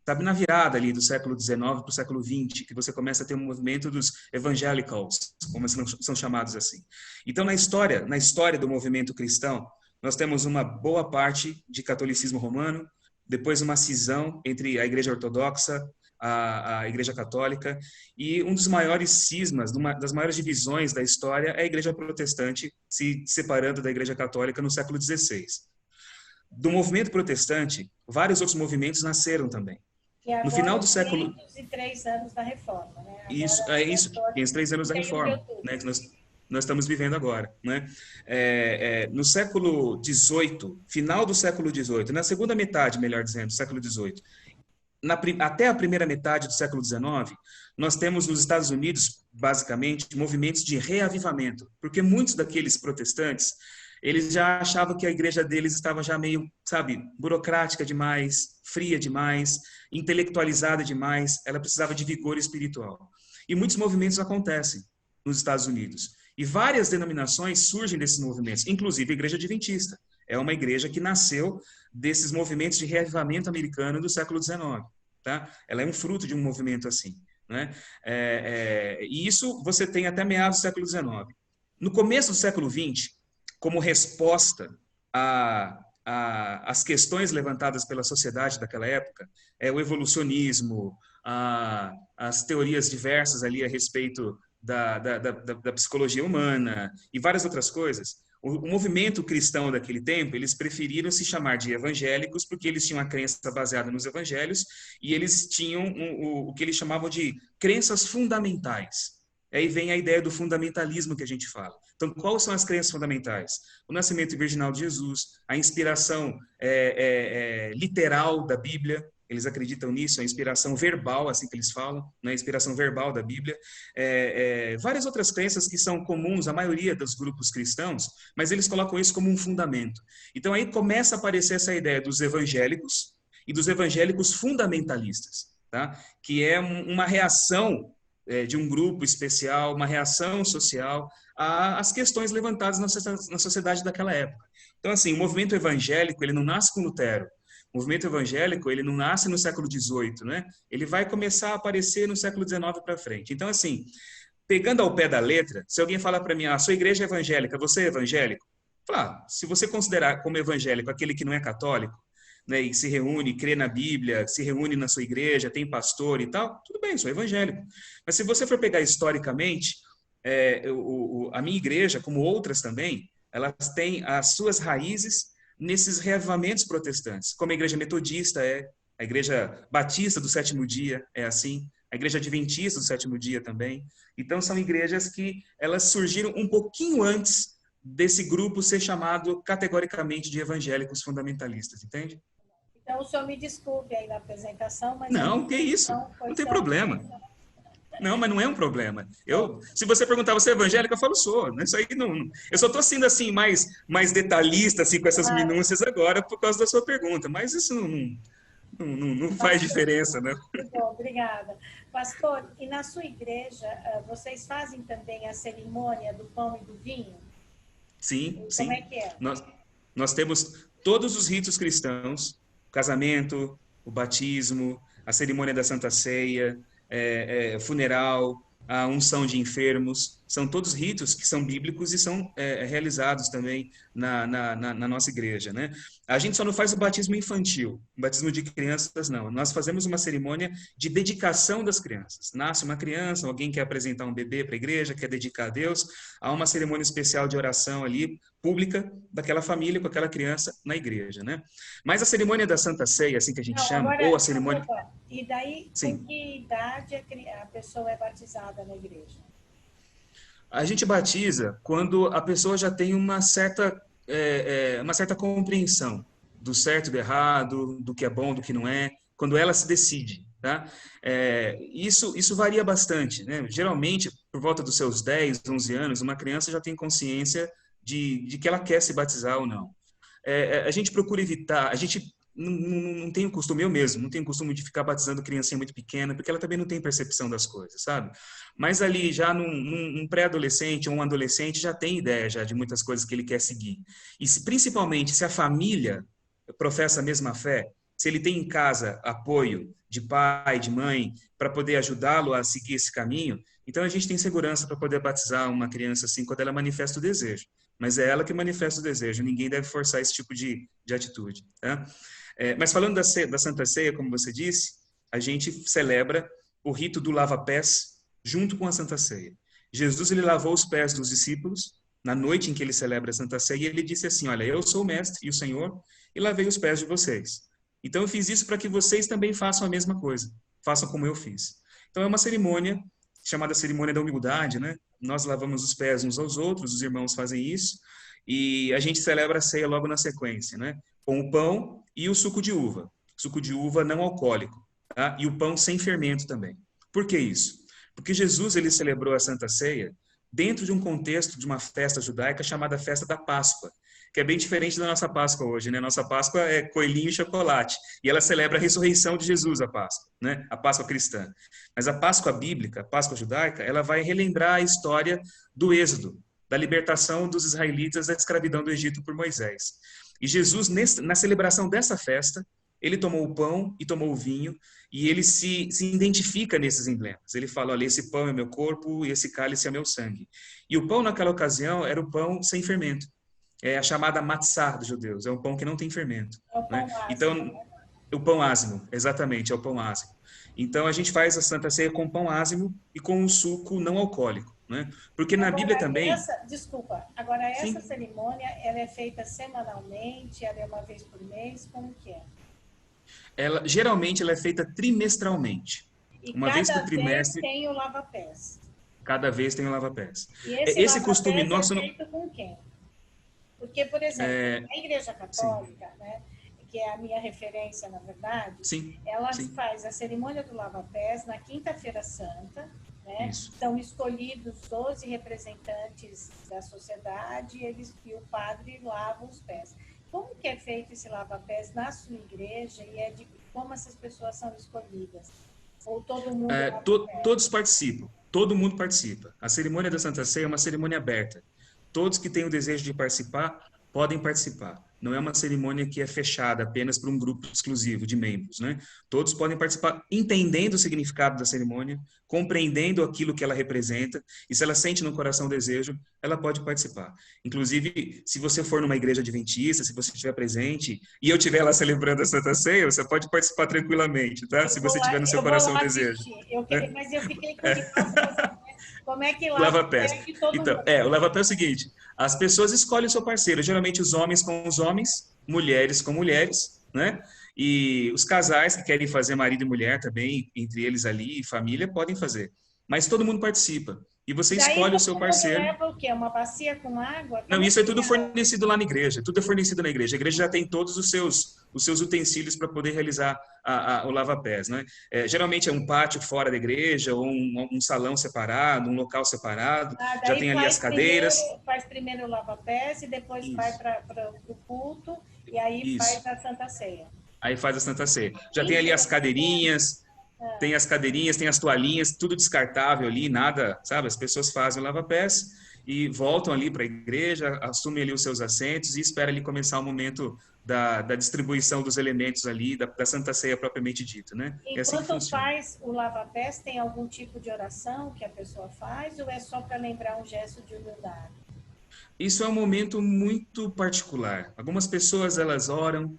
S2: sabe, na virada ali do século XIX para o século XX, que você começa a ter um movimento dos evangelicals, como são chamados assim. Então, na história do movimento cristão, nós temos uma boa parte de catolicismo romano, depois uma cisão entre a Igreja Ortodoxa, a Igreja Católica, e um dos maiores cismas, uma das maiores divisões da história é a Igreja Protestante se separando da Igreja Católica no século XVI. Do movimento protestante, vários outros movimentos nasceram também.
S1: E agora,
S2: no final do século...
S1: 503 anos da Reforma, né? Agora,
S2: isso, 503 anos da Reforma, né, que nós estamos vivendo agora, né? No século XVIII, final do século XVIII, na segunda metade, melhor dizendo, do século XVIII, até a primeira metade do século XIX, nós temos nos Estados Unidos, basicamente, movimentos de reavivamento, porque muitos daqueles protestantes, eles já achavam que a igreja deles estava já meio, sabe, burocrática demais, fria demais, intelectualizada demais, ela precisava de vigor espiritual. E muitos movimentos acontecem nos Estados Unidos. E várias denominações surgem desses movimentos, inclusive a Igreja Adventista. É uma igreja que nasceu desses movimentos de reavivamento americano do século XIX. Tá? Ela é um fruto de um movimento assim. Né? E isso você tem até meados do século XIX. No começo do século XX, como resposta às questões levantadas pela sociedade daquela época, o evolucionismo, as teorias diversas ali a respeito da psicologia humana e várias outras coisas, o movimento cristão daquele tempo, eles preferiram se chamar de evangélicos porque eles tinham a crença baseada nos evangelhos e eles tinham o que eles chamavam de crenças fundamentais. Aí vem a ideia do fundamentalismo que a gente fala. Então, quais são as crenças fundamentais? O nascimento virginal de Jesus, a inspiração literal da Bíblia, eles acreditam nisso, a inspiração verbal, assim que eles falam, né? A inspiração verbal da Bíblia. Várias outras crenças que são comuns à maioria dos grupos cristãos, mas eles colocam isso como um fundamento. Então, aí começa a aparecer essa ideia dos evangélicos e dos evangélicos fundamentalistas, tá? Que é uma reação de um grupo especial, uma reação social às questões levantadas na sociedade daquela época. Então, assim, o movimento evangélico, ele não nasce com Lutero. O movimento evangélico, ele não nasce no século XVIII, né? Ele vai começar a aparecer no século XIX para frente. Então, assim, pegando ao pé da letra, se alguém falar para mim, a sua igreja é evangélica, você é evangélico? Fala, se você considerar como evangélico aquele que não é católico, né, e se reúne, crê na Bíblia, se reúne na sua igreja, tem pastor e tal, tudo bem, sou evangélico. Mas se você for pegar historicamente, a minha igreja, como outras também, elas têm as suas raízes nesses reavivamentos protestantes, como a igreja metodista a igreja batista do sétimo dia é assim, a igreja adventista do sétimo dia também. Então, são igrejas que elas surgiram um pouquinho antes desse grupo ser chamado categoricamente de evangélicos fundamentalistas, entende?
S1: Então, o senhor me desculpe aí na apresentação, mas...
S2: Não, que isso, não tem problema. Não, mas não é um problema. Se você perguntar, você é evangélica, eu falo, sou. Isso aí não, eu só estou sendo assim, mais detalhista assim, com essas minúcias agora por causa da sua pergunta, mas isso não faz diferença, né?
S1: Muito bom, obrigada. Pastor, e na sua igreja, vocês fazem também a cerimônia do pão e do vinho?
S2: Sim, sim.
S1: Como é que é?
S2: Nós temos todos os ritos cristãos, o casamento, o batismo, a cerimônia da Santa Ceia, funeral, a unção de enfermos, são todos ritos que são bíblicos e são realizados também na nossa igreja, né? A gente só não faz o batismo infantil, o batismo de crianças não. Nós fazemos uma cerimônia de dedicação das crianças. Nasce uma criança, alguém quer apresentar um bebê para a igreja, quer dedicar a Deus, há uma cerimônia especial de oração ali, pública, daquela família com aquela criança na igreja, né? Mas a cerimônia da Santa Ceia, assim que a gente chama,
S1: agora,
S2: ou a cerimônia...
S1: Desculpa. E daí,
S2: Sim.
S1: com que idade a pessoa é batizada na igreja?
S2: A gente batiza quando a pessoa já tem uma certa compreensão do certo e do errado, do que é bom, do que não é, quando ela se decide, tá? Isso varia bastante, né? Geralmente, por volta dos seus 10, 11 anos, uma criança já tem consciência de que ela quer se batizar ou não. A gente procura evitar, a gente não tem o costume, eu mesmo, não tenho o costume de ficar batizando criancinha muito pequena, porque ela também não tem percepção das coisas, sabe? Mas ali, já num pré-adolescente ou um adolescente, já tem ideia já de muitas coisas que ele quer seguir. E principalmente, se a família professa a mesma fé, se ele tem em casa apoio de pai, de mãe, para poder ajudá-lo a seguir esse caminho, então a gente tem segurança para poder batizar uma criança assim, quando ela manifesta o desejo. Mas é ela que manifesta o desejo, ninguém deve forçar esse tipo de atitude, tá? Mas falando da Santa Ceia, como você disse, a gente celebra o rito do lava-pés junto com a Santa Ceia. Jesus, ele lavou os pés dos discípulos na noite em que ele celebra a Santa Ceia, e ele disse assim, olha, eu sou o mestre e o Senhor, e lavei os pés de vocês. Então eu fiz isso para que vocês também façam a mesma coisa, façam como eu fiz. Então é uma cerimônia chamada cerimônia da humildade, né? Nós lavamos os pés uns aos outros, os irmãos fazem isso, e a gente celebra a ceia logo na sequência, né? Com o pão e o suco de uva não alcoólico, tá? E o pão sem fermento também. Por que isso? Porque Jesus, ele celebrou a Santa Ceia dentro de um contexto de uma festa judaica chamada Festa da Páscoa, que é bem diferente da nossa Páscoa hoje, né? Nossa Páscoa é coelhinho e chocolate, e ela celebra a ressurreição de Jesus, a Páscoa, né? A Páscoa cristã. Mas a Páscoa bíblica, a Páscoa judaica, ela vai relembrar a história do Êxodo, da libertação dos israelitas da escravidão do Egito por Moisés. E Jesus, na celebração dessa festa, ele tomou o pão e tomou o vinho, e ele se identifica nesses emblemas. Ele fala, olha, esse pão é meu corpo e esse cálice é meu sangue. E o pão, naquela ocasião, era o pão sem fermento. É a chamada matzah dos judeus, é um pão que não tem fermento.
S1: É o pão
S2: Né?
S1: ázimo,
S2: Então,
S1: né?
S2: o pão ázimo, exatamente, é o pão ázimo. Então, a gente faz a Santa Ceia com pão ázimo e com um suco não alcoólico. Né? Porque na Bíblia também...
S1: Agora essa
S2: Sim.
S1: cerimônia, ela é feita semanalmente, ela é uma vez por mês, como que é?
S2: Geralmente ela é feita trimestralmente.
S1: E
S2: uma vez por trimestre,
S1: tem o lava-pés.
S2: cada vez tem o lava-pés.
S1: E
S2: Esse costume nosso
S1: é feito com quem? Porque, por exemplo, a Igreja Católica, né, que é a minha referência, na verdade,
S2: sim,
S1: ela
S2: sim.
S1: faz a cerimônia do lava-pés na Quinta-feira Santa, né?
S2: Isso.
S1: São escolhidos 12 representantes da sociedade e o padre lava os pés. Como que é feito esse lava-pés na sua igreja e como essas pessoas são escolhidas? Ou todo mundo
S2: todos participam, todo mundo participa. A cerimônia da Santa Ceia é uma cerimônia aberta. Todos que têm o desejo de participar podem participar. Não é uma cerimônia que é fechada apenas para um grupo exclusivo de membros, né? Todos podem participar entendendo o significado da cerimônia, compreendendo aquilo que ela representa, e se ela sente no coração o desejo, ela pode participar. Inclusive, se você for numa igreja adventista, se você estiver presente, e eu estiver lá celebrando a Santa Ceia, você pode participar tranquilamente, tá? Se você tiver no seu coração o desejo.
S1: Mas eu fiquei curiosa Como é que lava o
S2: Lava-pés.
S1: pé de todo
S2: Então,
S1: mundo?
S2: o lava-pé é o seguinte, as pessoas escolhem o seu parceiro, geralmente os homens com os homens, mulheres com mulheres, né? E os casais que querem fazer marido e mulher também, entre eles ali, família, podem fazer. Mas todo mundo participa. E você
S1: Daí
S2: escolhe o
S1: todo
S2: seu
S1: mundo
S2: parceiro.
S1: leva o quê? Uma bacia com água?
S2: Não,
S1: Como é
S2: isso é
S1: que
S2: tudo
S1: é?
S2: fornecido lá na igreja, tudo é fornecido na igreja. A igreja já tem todos os seus utensílios para poder realizar o lava-pés, né? Geralmente é um pátio fora da igreja, ou um salão separado, um local separado,
S1: Ah,
S2: já
S1: daí
S2: tem ali as cadeiras.
S1: faz primeiro o lava-pés e depois vai
S2: Isso,
S1: para o culto e aí
S2: isso.
S1: faz a Santa Ceia.
S2: Aí faz a Santa Ceia. Já tem ali as
S1: Interessante.
S2: cadeirinhas, tem as toalhinhas, tudo descartável ali, nada, sabe? As pessoas fazem o lava-pés e voltam ali para a igreja, assumem ali os seus assentos e espera ali começar o momento da distribuição dos elementos ali, da Santa Ceia propriamente dito, né? É assim que
S1: Enquanto
S2: funciona.
S1: faz o lava-pés, tem algum tipo de oração que a pessoa faz ou é só para lembrar um gesto de humildade?
S2: Isso é um momento muito particular. Algumas pessoas, elas oram,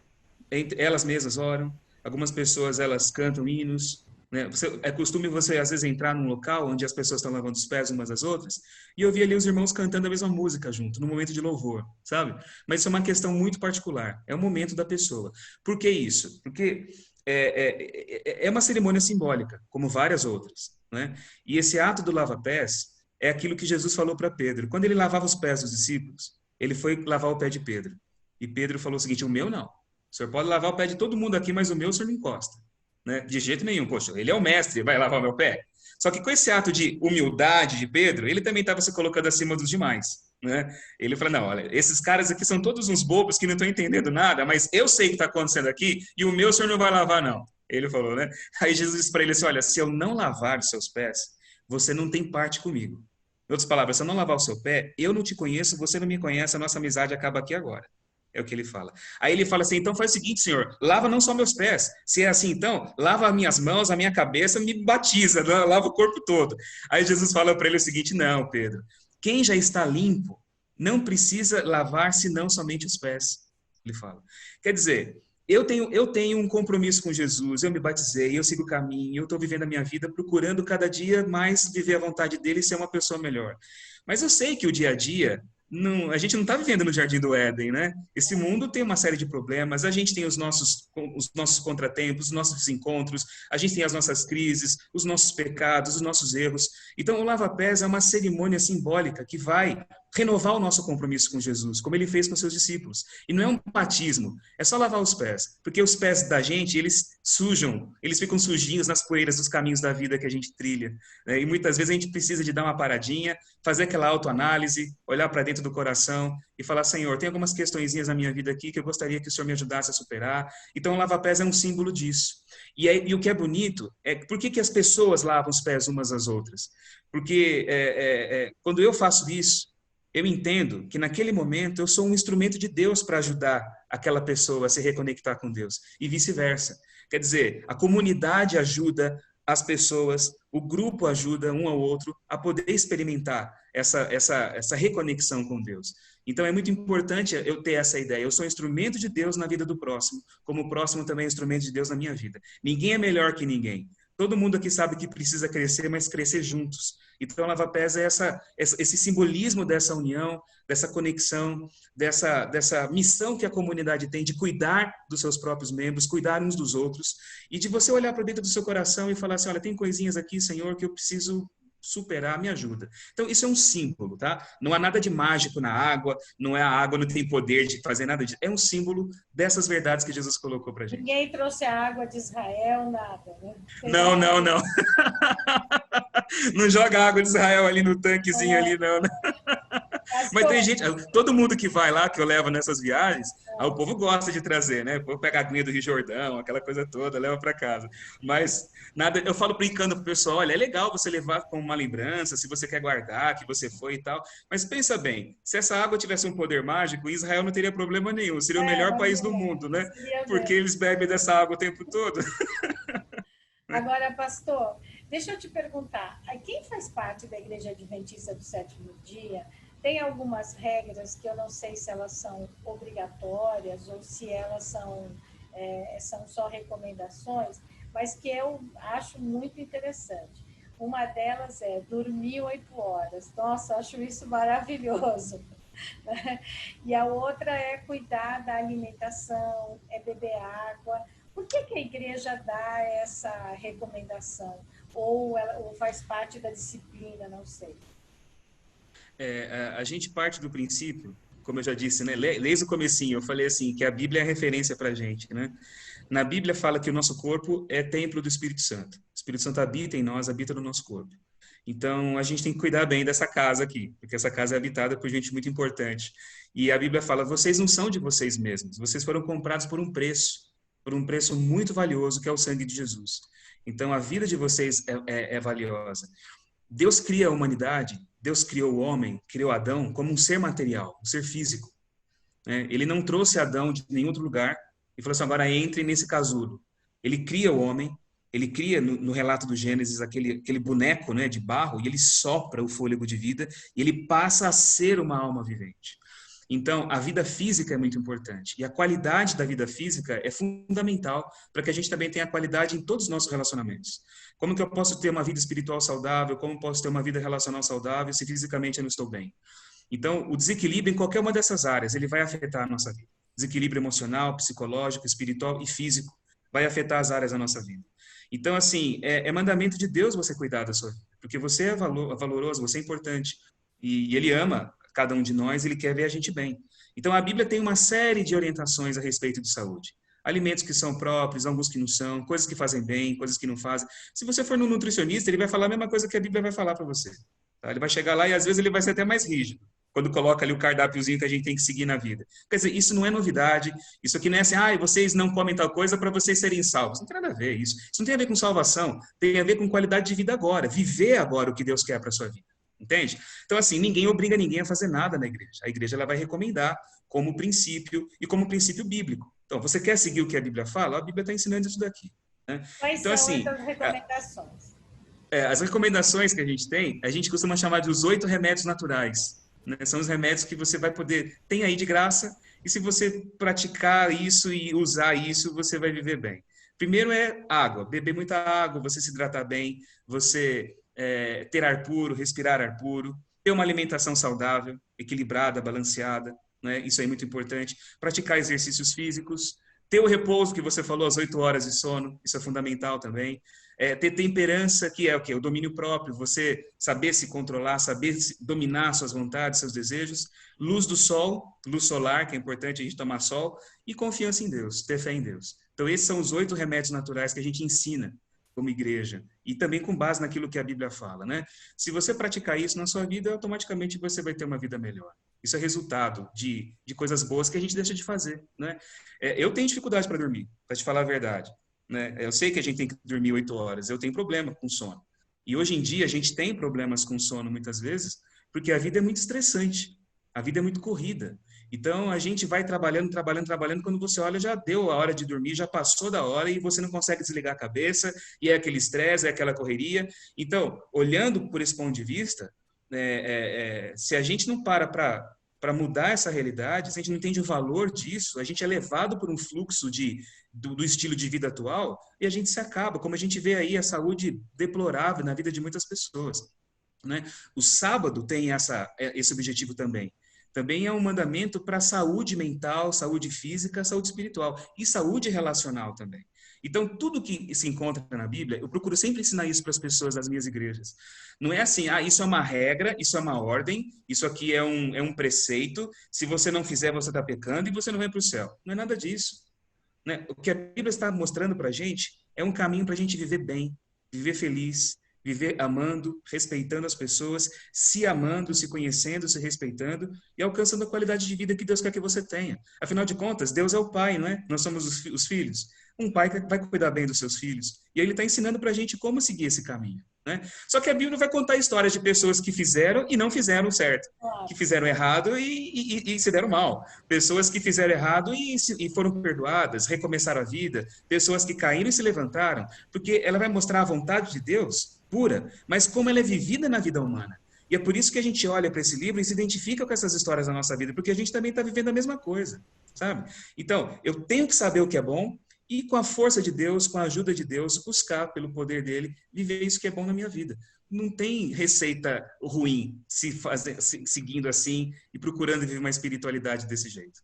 S2: elas mesmas oram, algumas pessoas elas cantam hinos, né? É costume você às vezes entrar num local onde as pessoas estão lavando os pés umas às outras e ouvir ali os irmãos cantando a mesma música junto, no momento de louvor, sabe? Mas isso é uma questão muito particular, é o momento da pessoa. Por que isso? Porque é uma cerimônia simbólica, como várias outras, né? E esse ato do lava-pés é aquilo que Jesus falou para Pedro. Quando ele lavava os pés dos discípulos, ele foi lavar o pé de Pedro. E Pedro falou o seguinte: o meu não. O senhor pode lavar o pé de todo mundo aqui, mas o meu o senhor não encosta. Né? De jeito nenhum. Poxa, ele é o mestre, vai lavar o meu pé? Só que com esse ato de humildade de Pedro, ele também estava se colocando acima dos demais. Né? Ele falou: não, olha, esses caras aqui são todos uns bobos que não estão entendendo nada, mas eu sei o que está acontecendo aqui e o meu o senhor não vai lavar, não. Ele falou, né? Aí Jesus disse para ele assim: olha, se eu não lavar os seus pés, você não tem parte comigo. Em outras palavras, se eu não lavar o seu pé, eu não te conheço, você não me conhece, a nossa amizade acaba aqui agora. É o que ele fala. Aí ele fala assim: então faz o seguinte, senhor, lava não só meus pés. Se é assim, então, lava as minhas mãos, a minha cabeça, me batiza, lava o corpo todo. Aí Jesus fala para ele o seguinte: não, Pedro, quem já está limpo não precisa lavar senão somente os pés. Ele fala. Quer dizer, eu tenho um compromisso com Jesus, eu me batizei, eu sigo o caminho, eu estou vivendo a minha vida procurando cada dia mais viver a vontade dele e ser uma pessoa melhor. Mas eu sei que o dia a dia não, a gente não está vivendo no Jardim do Éden, né? Esse mundo tem uma série de problemas, a gente tem os nossos contratempos, os nossos desencontros, a gente tem as nossas crises, os nossos pecados, os nossos erros. Então, o lava-pés é uma cerimônia simbólica que vai renovar o nosso compromisso com Jesus, como ele fez com seus discípulos. E não é um batismo, é só lavar os pés, porque os pés da gente, eles sujam, eles ficam sujinhos nas poeiras dos caminhos da vida que a gente trilha, né? E muitas vezes a gente precisa de dar uma paradinha, fazer aquela autoanálise, olhar para dentro do coração e falar: Senhor, tem algumas questõezinhas na minha vida aqui que eu gostaria que o Senhor me ajudasse a superar. Então, o lava-pés é um símbolo disso. E o que é bonito é por que as pessoas lavam os pés umas às outras? Porque quando eu faço isso, eu entendo que naquele momento eu sou um instrumento de Deus para ajudar aquela pessoa a se reconectar com Deus e vice-versa. Quer dizer, a comunidade ajuda as pessoas, o grupo ajuda um ao outro a poder experimentar essa reconexão com Deus. Então é muito importante eu ter essa ideia. Eu sou instrumento de Deus na vida do próximo, como o próximo também é instrumento de Deus na minha vida. Ninguém é melhor que ninguém. Todo mundo aqui sabe que precisa crescer, mas crescer juntos. Então, a Lava Pés é esse simbolismo dessa união, dessa conexão, dessa missão que a comunidade tem de cuidar dos seus próprios membros, cuidar uns dos outros, e de você olhar para dentro do seu coração e falar assim: olha, tem coisinhas aqui, Senhor, que eu preciso superar, me ajuda. Então, isso é um símbolo, tá? Não há nada de mágico na água, não é a água, não tem poder de fazer nada disso. É um símbolo dessas verdades que Jesus colocou para gente.
S1: Ninguém trouxe a água de Israel, nada, né? Fez
S2: Não,
S1: nada
S2: não,
S1: disso.
S2: não. Não joga água de Israel ali no tanquezinho ali, não. Mas tem
S1: Pastor,
S2: gente, todo mundo que vai lá, que eu levo nessas viagens, o povo gosta de trazer, né? O povo pega a aguinha do Rio Jordão, aquela coisa toda, leva para casa. Mas nada, eu falo brincando pro pessoal: olha, é legal você levar como uma lembrança, se você quer guardar, que você foi e tal. Mas pensa bem, se essa água tivesse um poder mágico, Israel não teria problema nenhum, seria o melhor país do mundo, né?
S1: seria
S2: Porque
S1: mesmo.
S2: eles bebem dessa água o tempo todo.
S1: Agora, pastor, deixa eu te perguntar, quem faz parte da Igreja Adventista do Sétimo Dia tem algumas regras que eu não sei se elas são obrigatórias ou se elas são só recomendações, mas que eu acho muito interessante. Uma delas é dormir 8 horas. Nossa, acho isso maravilhoso. E a outra é cuidar da alimentação, é beber água. Por que a igreja dá essa recomendação? Ou faz parte da disciplina, não sei.
S2: A gente parte do princípio, como eu já disse, né? Desde o comecinho, eu falei assim, que a Bíblia é referência para a gente, né? Na Bíblia fala que o nosso corpo é templo do Espírito Santo. O Espírito Santo habita em nós, habita no nosso corpo. Então, a gente tem que cuidar bem dessa casa aqui, porque essa casa é habitada por gente muito importante. E a Bíblia fala, vocês não são de vocês mesmos, vocês foram comprados por um preço muito valioso, que é o sangue de Jesus. Então, a vida de vocês é valiosa. Deus cria a humanidade, Deus criou o homem, criou Adão como um ser material, um ser físico, né? Ele não trouxe Adão de nenhum outro lugar e falou assim, agora entre nesse casulo. Ele cria o homem, ele cria no relato do Gênesis aquele boneco, né, de barro, e ele sopra o fôlego de vida e ele passa a ser uma alma vivente. Então, a vida física é muito importante. E a qualidade da vida física é fundamental para que a gente também tenha qualidade em todos os nossos relacionamentos. Como que eu posso ter uma vida espiritual saudável? Como posso ter uma vida relacional saudável se fisicamente eu não estou bem? Então, o desequilíbrio em qualquer uma dessas áreas, ele vai afetar a nossa vida. Desequilíbrio emocional, psicológico, espiritual e físico vai afetar as áreas da nossa vida. Então, assim, é mandamento de Deus você cuidar da sua vida, porque você é valoroso, você é importante. E Ele ama cada um de nós, Ele quer ver a gente bem. Então, a Bíblia tem uma série de orientações a respeito de saúde. Alimentos que são próprios, alguns que não são, coisas que fazem bem, coisas que não fazem. Se você for no nutricionista, ele vai falar a mesma coisa que a Bíblia vai falar para você. Tá? Ele vai chegar lá e, às vezes, ele vai ser até mais rígido quando coloca ali o cardápiozinho que a gente tem que seguir na vida. Quer dizer, isso não é novidade, isso aqui não é assim, vocês não comem tal coisa para vocês serem salvos. Não tem nada a ver isso. Isso não tem a ver com salvação, tem a ver com qualidade de vida agora, viver agora o que Deus quer para a sua vida. Entende? Então, assim, ninguém obriga ninguém a fazer nada na igreja. A igreja ela vai recomendar como princípio e como princípio bíblico. Então, você quer seguir o que a Bíblia fala? A Bíblia está ensinando isso daqui. Né?
S1: Quais
S2: então,
S1: são
S2: assim,
S1: essas recomendações?
S2: As recomendações que a gente tem, a gente costuma chamar de os 8 remédios naturais. Né? São os remédios que você vai poder, tem aí de graça, e se você praticar isso e usar isso, você vai viver bem. Primeiro é água, beber muita água, você se hidratar bem, você ter ar puro, respirar ar puro, ter uma alimentação saudável, equilibrada, balanceada, né? Isso é muito importante. Praticar exercícios físicos, ter o repouso que você falou, as 8 horas de sono, isso é fundamental também. Ter temperança, que é o quê? O domínio próprio, você saber se controlar, saber dominar suas vontades, seus desejos. Luz do sol, luz solar, que é importante a gente tomar sol, e confiança em Deus, ter fé em Deus. Então, esses são os 8 remédios naturais que a gente ensina como igreja, e também com base naquilo que a Bíblia fala, né? Se você praticar isso na sua vida, automaticamente você vai ter uma vida melhor. Isso é resultado de coisas boas que a gente deixa de fazer, né? Eu tenho dificuldade para dormir, para te falar a verdade, né? Eu sei que a gente tem que dormir 8 horas, eu tenho problema com sono. E hoje em dia a gente tem problemas com sono muitas vezes, porque a vida é muito estressante, a vida é muito corrida. Então, a gente vai trabalhando, quando você olha, já deu a hora de dormir, já passou da hora e você não consegue desligar a cabeça, e é aquele estresse, é aquela correria. Então, olhando por esse ponto de vista, se a gente não para mudar essa realidade, se a gente não entende o valor disso, a gente é levado por um fluxo do estilo de vida atual e a gente se acaba, como a gente vê aí a saúde deplorável na vida de muitas pessoas. Né? O sábado tem esse objetivo também. Também é um mandamento para saúde mental, saúde física, saúde espiritual e saúde relacional também. Então, tudo que se encontra na Bíblia, eu procuro sempre ensinar isso para as pessoas das minhas igrejas. Não é assim, isso é uma regra, isso é uma ordem, isso aqui é um preceito, se você não fizer, você está pecando e você não vai para o céu. Não é nada disso. Né? O que a Bíblia está mostrando para a gente é um caminho para a gente viver bem, viver feliz, viver amando, respeitando as pessoas, se amando, se conhecendo, se respeitando e alcançando a qualidade de vida que Deus quer que você tenha. Afinal de contas, Deus é o pai, não é? Nós somos os filhos. Um pai que vai cuidar bem dos seus filhos. E ele está ensinando para a gente como seguir esse caminho. Né? Só que a Bíblia vai contar histórias de pessoas que fizeram e não fizeram certo. Que fizeram errado e se deram mal. Pessoas que fizeram errado e foram perdoadas, recomeçaram a vida. Pessoas que caíram e se levantaram. Porque ela vai mostrar a vontade de Deus pura, mas como ela é vivida na vida humana. E é por isso que a gente olha para esse livro e se identifica com essas histórias da nossa vida, porque a gente também está vivendo a mesma coisa, sabe? Então, eu tenho que saber o que é bom, e com a força de Deus, com a ajuda de Deus, buscar pelo poder dele, viver isso que é bom na minha vida. Não tem receita ruim seguindo assim e procurando viver uma espiritualidade desse jeito.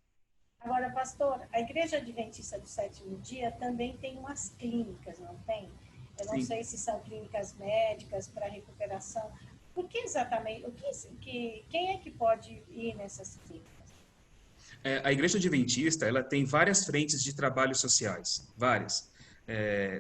S1: Agora, pastor, a Igreja Adventista do Sétimo Dia também tem umas clínicas, não tem? Eu não sei se são clínicas médicas para recuperação. Por que exatamente? Quem é que pode ir nessas clínicas?
S2: A Igreja Adventista, ela tem várias frentes de trabalhos sociais, várias.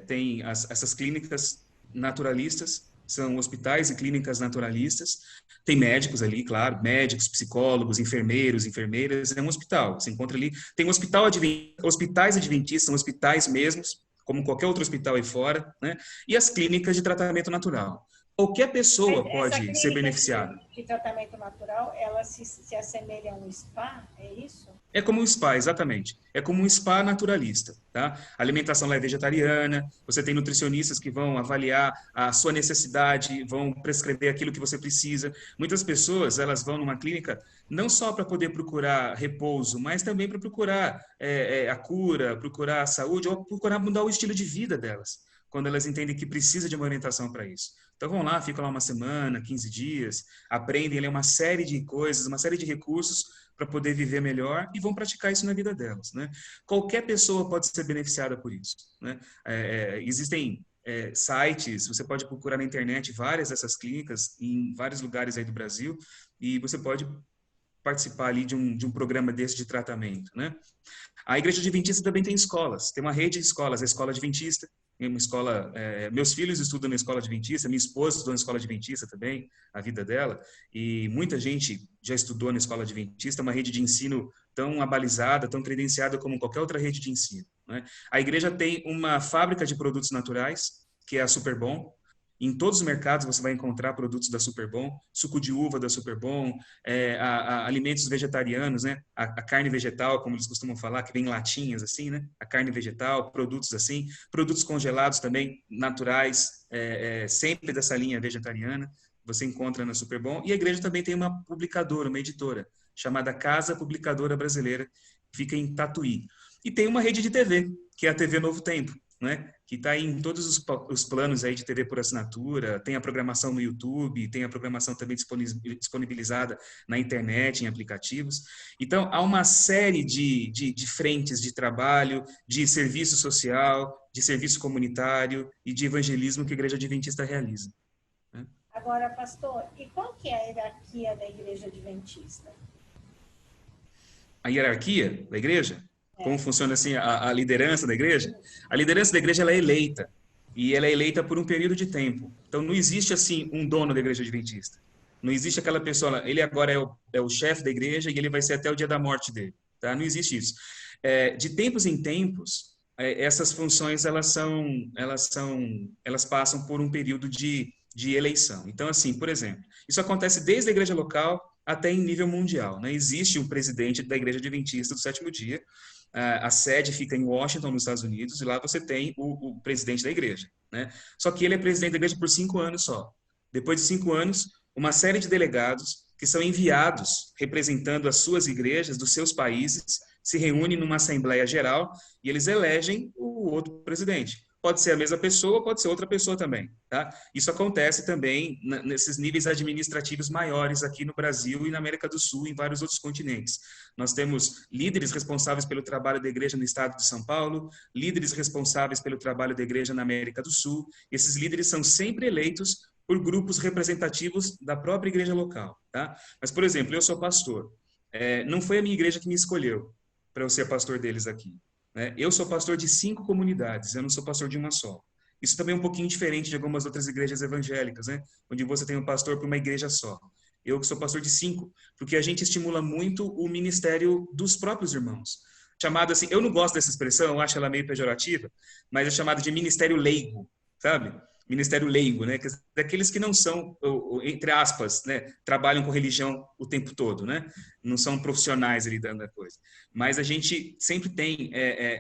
S2: Tem essas clínicas naturalistas, são hospitais e clínicas naturalistas. Tem médicos ali, claro, médicos, psicólogos, enfermeiros, enfermeiras. É um hospital, você encontra ali. Tem hospitais adventistas, são hospitais mesmos, como qualquer outro hospital aí fora, né? E as clínicas de tratamento natural. Qualquer pessoa pode ser beneficiada.
S1: De tratamento natural, ela se assemelha a um spa, é isso?
S2: É como um spa, exatamente. É como um spa naturalista, tá? A alimentação lá é vegetariana, você tem nutricionistas que vão avaliar a sua necessidade, vão prescrever aquilo que você precisa. Muitas pessoas, elas vão numa clínica não só para poder procurar repouso, mas também para procurar a cura, procurar a saúde, ou procurar mudar o estilo de vida delas, quando elas entendem que precisa de uma orientação para isso. Então vão lá, ficam lá uma semana, 15 dias, aprendem ali uma série de coisas, uma série de recursos para poder viver melhor e vão praticar isso na vida delas, né? Qualquer pessoa pode ser beneficiada por isso, né? Existem sites, você pode procurar na internet várias dessas clínicas em vários lugares aí do Brasil e você pode participar ali de um programa desse de tratamento, né? A Igreja Adventista também tem escolas, tem uma rede de escolas, a Escola Adventista, uma escola, meus filhos estudam na Escola Adventista, minha esposa estudou na Escola Adventista também, a vida dela, e muita gente já estudou na Escola Adventista, uma rede de ensino tão abalizada, tão credenciada como qualquer outra rede de ensino, né? A igreja tem uma fábrica de produtos naturais, que é a Superbom. Em todos os mercados você vai encontrar produtos da Superbom, suco de uva da Superbom, alimentos vegetarianos, né? A carne vegetal, como eles costumam falar, que vem em latinhas assim, né? A carne vegetal, produtos assim, produtos congelados também, naturais, sempre dessa linha vegetariana, você encontra na Superbom. E a igreja também tem uma publicadora, uma editora, chamada Casa Publicadora Brasileira, que fica em Tatuí. E tem uma rede de TV, que é a TV Novo Tempo, né? Que está em todos os planos aí de TV por assinatura, tem a programação no YouTube, tem a programação também disponibilizada na internet, em aplicativos. Então, há uma série de frentes de trabalho, de serviço social, de serviço comunitário e de evangelismo que a Igreja Adventista realiza, né?
S1: Agora, pastor, e qual que é a hierarquia da Igreja Adventista?
S2: A hierarquia da igreja? Como funciona assim a liderança da igreja? A liderança da igreja ela é eleita, e ela é eleita por um período de tempo. Então não existe assim um dono da igreja adventista. Não existe aquela pessoa, ele agora é o chefe da igreja e ele vai ser até o dia da morte dele, tá? Não existe isso. De tempos em tempos, essas funções elas passam por um período de eleição. Então assim, por exemplo, isso acontece desde a igreja local até em nível mundial, né? Existe um presidente da Igreja Adventista do Sétimo Dia, a sede fica em Washington, nos Estados Unidos, e lá você tem o presidente da igreja, né? Só que ele é presidente da igreja por 5 anos só. Depois de 5 anos, uma série de delegados que são enviados representando as suas igrejas dos seus países se reúnem numa assembleia geral e eles elegem o outro presidente. Pode ser a mesma pessoa, pode ser outra pessoa também, tá? Isso acontece também nesses níveis administrativos maiores aqui no Brasil e na América do Sul e em vários outros continentes. Nós temos líderes responsáveis pelo trabalho da igreja no estado de São Paulo, líderes responsáveis pelo trabalho da igreja na América do Sul. Esses líderes são sempre eleitos por grupos representativos da própria igreja local, tá? Mas, por exemplo, eu sou pastor. Não foi a minha igreja que me escolheu para eu ser pastor deles aqui, né? Eu sou pastor de 5 comunidades, eu não sou pastor de uma só. Isso também é um pouquinho diferente de algumas outras igrejas evangélicas, né? Onde você tem um pastor para uma igreja só. Eu sou pastor de 5, porque a gente estimula muito o ministério dos próprios irmãos. Chamado assim, eu não gosto dessa expressão, eu acho ela meio pejorativa, mas é chamado de ministério leigo, sabe? Ministério leigo, né? Daqueles que não são, entre aspas, né? Trabalham com religião o tempo todo, né? Não são profissionais ali dando a coisa. Mas a gente sempre tem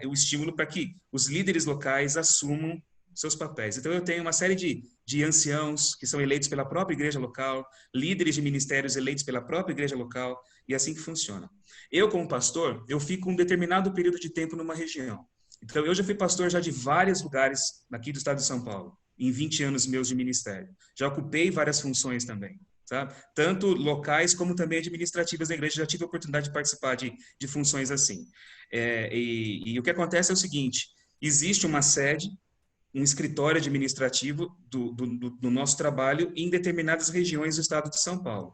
S2: o estímulo para que os líderes locais assumam seus papéis. Então, eu tenho uma série de anciãos que são eleitos pela própria igreja local, líderes de ministérios eleitos pela própria igreja local, e assim que funciona. Eu, como pastor, eu fico um determinado período de tempo numa região. Então, eu já fui pastor já de vários lugares aqui do estado de São Paulo, em 20 anos meus de ministério. Já ocupei várias funções também, sabe? Tanto locais como também administrativas da igreja. Já tive a oportunidade de participar de funções assim. E o que acontece é o seguinte, existe uma sede, um escritório administrativo do nosso trabalho em determinadas regiões do estado de São Paulo.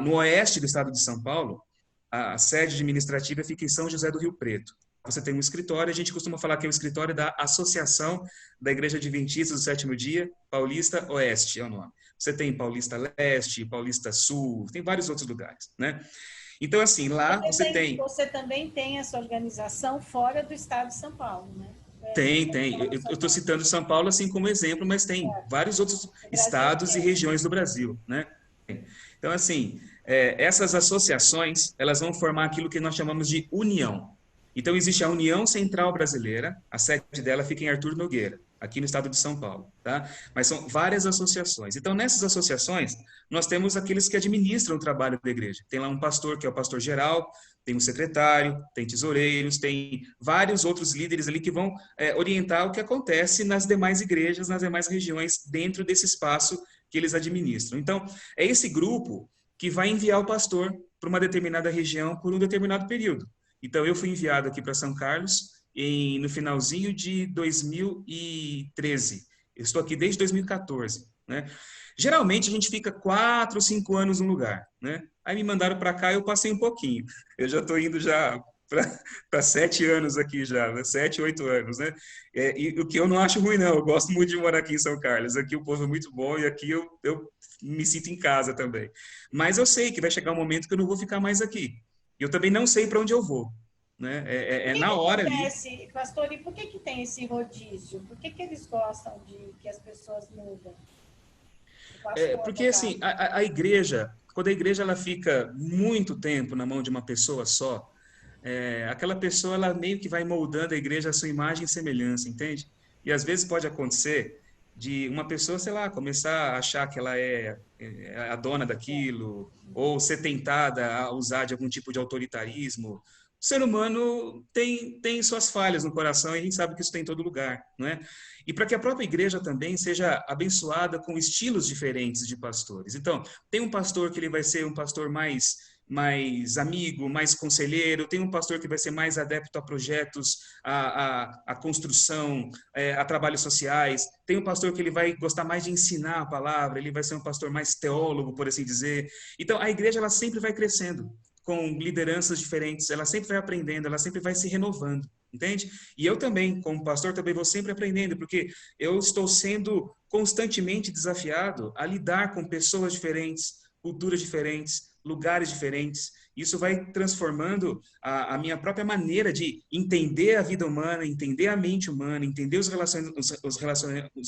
S2: No oeste do estado de São Paulo, a sede administrativa fica em São José do Rio Preto. Você tem um escritório, a gente costuma falar que é o escritório da Associação da Igreja Adventista do Sétimo Dia, Paulista Oeste, é o nome. Você tem Paulista Leste, Paulista Sul, tem vários outros lugares, né? Então, assim, lá você tem...
S1: Você também tem essa organização fora do estado de São Paulo, né?
S2: Tem. Eu estou citando São Paulo assim como exemplo, mas tem vários outros estados e regiões do Brasil, né? Então, assim, essas associações, elas vão formar aquilo que nós chamamos de união. Então, existe a União Central Brasileira, a sede dela fica em Arthur Nogueira, aqui no estado de São Paulo, tá? Mas são várias associações. Então, nessas associações, nós temos aqueles que administram o trabalho da igreja. Tem lá um pastor, que é o pastor geral, tem um secretário, tem tesoureiros, tem vários outros líderes ali que vão orientar o que acontece nas demais igrejas, nas demais regiões, dentro desse espaço que eles administram. Então, é esse grupo que vai enviar o pastor para uma determinada região por um determinado período. Então, eu fui enviado aqui para São Carlos no finalzinho de 2013. Eu estou aqui desde 2014, né? Geralmente, a gente fica 4, 5 anos no lugar, né? Aí me mandaram para cá e eu passei um pouquinho. Eu já estou indo já para 7 anos aqui já, né? 7, 8 anos, né? E o que eu não acho ruim, não. Eu gosto muito de morar aqui em São Carlos. Aqui o povo é muito bom e aqui eu me sinto em casa também. Mas eu sei que vai chegar um momento que eu não vou ficar mais aqui. Eu também não sei para onde eu vou, né? Na hora ali.
S1: Pastor, e por que tem esse rodízio? Por que eles gostam de que as pessoas mudam?
S2: Porque assim, a igreja, quando a igreja ela fica muito tempo na mão de uma pessoa só, aquela pessoa ela meio que vai moldando a igreja à sua imagem e semelhança, entende? E às vezes pode acontecer de uma pessoa, sei lá, começar a achar que ela é a dona daquilo, ou ser tentada a usar de algum tipo de autoritarismo. O ser humano tem suas falhas no coração e a gente sabe que isso tem em todo lugar, não é? E para que a própria igreja também seja abençoada com estilos diferentes de pastores. Então, tem um pastor que ele vai ser um pastor mais amigo, mais conselheiro, tem um pastor que vai ser mais adepto a projetos, a construção, a trabalhos sociais, tem um pastor que ele vai gostar mais de ensinar a palavra, ele vai ser um pastor mais teólogo, por assim dizer. Então, a igreja ela sempre vai crescendo, com lideranças diferentes, ela sempre vai aprendendo, ela sempre vai se renovando, entende? E eu também, como pastor, também vou sempre aprendendo, porque eu estou sendo constantemente desafiado a lidar com pessoas diferentes, culturas diferentes, lugares diferentes. Isso vai transformando a minha própria maneira de entender a vida humana, entender a mente humana, entender os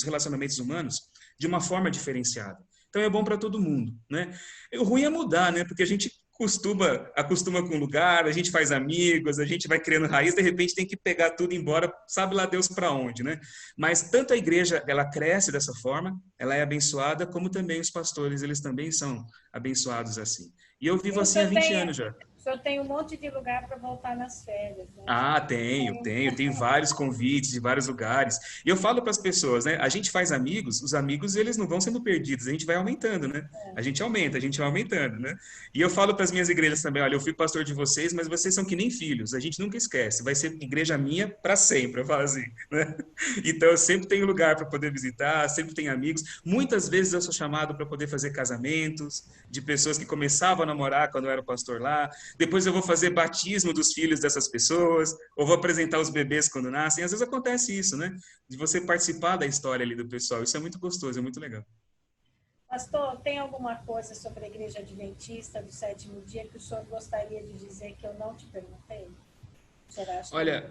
S2: relacionamentos humanos de uma forma diferenciada. Então é bom para todo mundo, né? O ruim é mudar, né? Porque a gente acostuma com o lugar, a gente faz amigos, a gente vai criando raiz, de repente tem que pegar tudo embora, sabe lá Deus para onde, né? Mas tanto a igreja, ela cresce dessa forma, ela é abençoada, como também os pastores, eles também são abençoados assim. E eu vivo assim há 20 anos já.
S1: O senhor tem um monte de lugar para voltar nas férias, né?
S2: Tenho vários convites de vários lugares. E eu falo para as pessoas, né? A gente faz amigos, os amigos eles não vão sendo perdidos, a gente vai aumentando, né? A gente vai aumentando, né? E eu falo para as minhas igrejas também, olha, eu fui pastor de vocês, mas vocês são que nem filhos, a gente nunca esquece, vai ser igreja minha para sempre, eu falo assim, né? Então eu sempre tenho lugar para poder visitar, sempre tenho amigos. Muitas vezes eu sou chamado para poder fazer casamentos de pessoas que começavam a namorar quando eu era pastor lá. Depois eu vou fazer batismo dos filhos dessas pessoas, ou vou apresentar os bebês quando nascem. Às vezes acontece isso, né? De você participar da história ali do pessoal. Isso é muito gostoso, é muito legal.
S1: Pastor, tem alguma coisa sobre a Igreja Adventista do Sétimo Dia que o senhor gostaria de dizer que eu não te perguntei?
S2: Olha,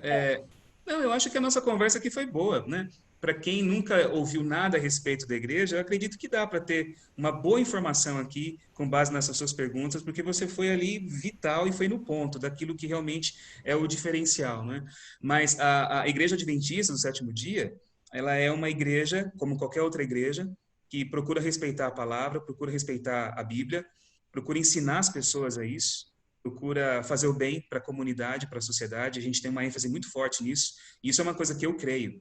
S2: não, eu acho que a nossa conversa aqui foi boa, né? Para quem nunca ouviu nada a respeito da igreja, eu acredito que dá para ter uma boa informação aqui com base nessas suas perguntas, porque você foi ali vital e foi no ponto daquilo que realmente é o diferencial, né? Mas a Igreja Adventista do Sétimo Dia, ela é uma igreja, como qualquer outra igreja, que procura respeitar a palavra, procura respeitar a Bíblia, procura ensinar as pessoas a isso, procura fazer o bem para a comunidade, para a sociedade. A gente tem uma ênfase muito forte nisso. E isso é uma coisa que eu creio.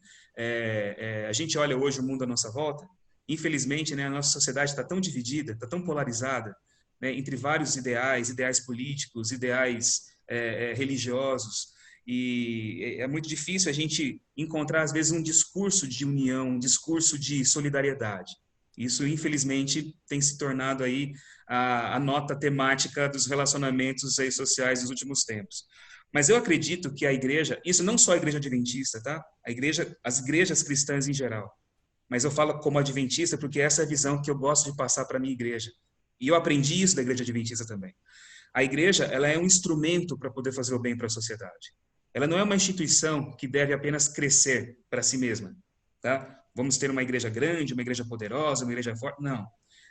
S2: A gente olha hoje o mundo à nossa volta. Infelizmente, né, a nossa sociedade está tão dividida, está tão polarizada, né, entre vários ideais, ideais políticos, ideais religiosos. E é muito difícil a gente encontrar, às vezes, um discurso de união, um discurso de solidariedade. Isso, infelizmente, tem se tornado aí a nota temática dos relacionamentos aí sociais dos últimos tempos. Mas eu acredito que a igreja, isso não só a igreja adventista, tá? As igrejas cristãs em geral. Mas eu falo como adventista porque essa é a visão que eu gosto de passar para a minha igreja. E eu aprendi isso da igreja adventista também. A igreja, ela é um instrumento para poder fazer o bem para a sociedade. Ela não é uma instituição que deve apenas crescer para si mesma, tá? Vamos ter uma igreja grande, uma igreja poderosa, uma igreja forte. Não.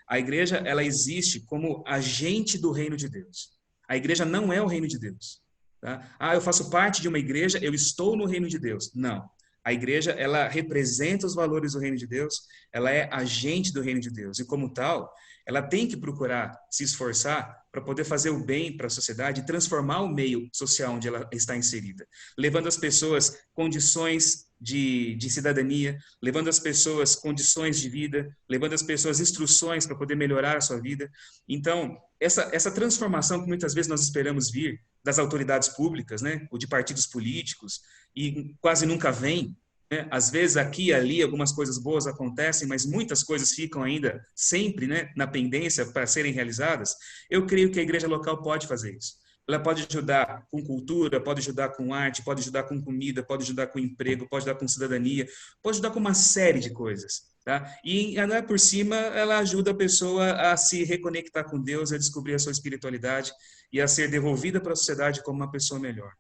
S2: A igreja, ela existe como agente do reino de Deus. A igreja não é o reino de Deus, tá? Ah, eu faço parte de uma igreja, eu estou no reino de Deus. Não. A igreja, ela representa os valores do reino de Deus, ela é agente do reino de Deus. E como tal, ela tem que procurar se esforçar para poder fazer o bem para a sociedade e transformar o meio social onde ela está inserida, levando as pessoas condições de cidadania, levando as pessoas condições de vida, levando as pessoas instruções para poder melhorar a sua vida. Então, essa transformação que muitas vezes nós esperamos vir das autoridades públicas, né, ou de partidos políticos, e quase nunca vem, né? Às vezes aqui e ali algumas coisas boas acontecem, mas muitas coisas ficam ainda sempre, né, na pendência para serem realizadas. Eu creio que a igreja local pode fazer isso. Ela pode ajudar com cultura, pode ajudar com arte, pode ajudar com comida, pode ajudar com emprego, pode ajudar com cidadania, pode ajudar com uma série de coisas, tá? E ainda por cima, ela ajuda a pessoa a se reconectar com Deus, a descobrir a sua espiritualidade e a ser devolvida para a sociedade como uma pessoa melhor.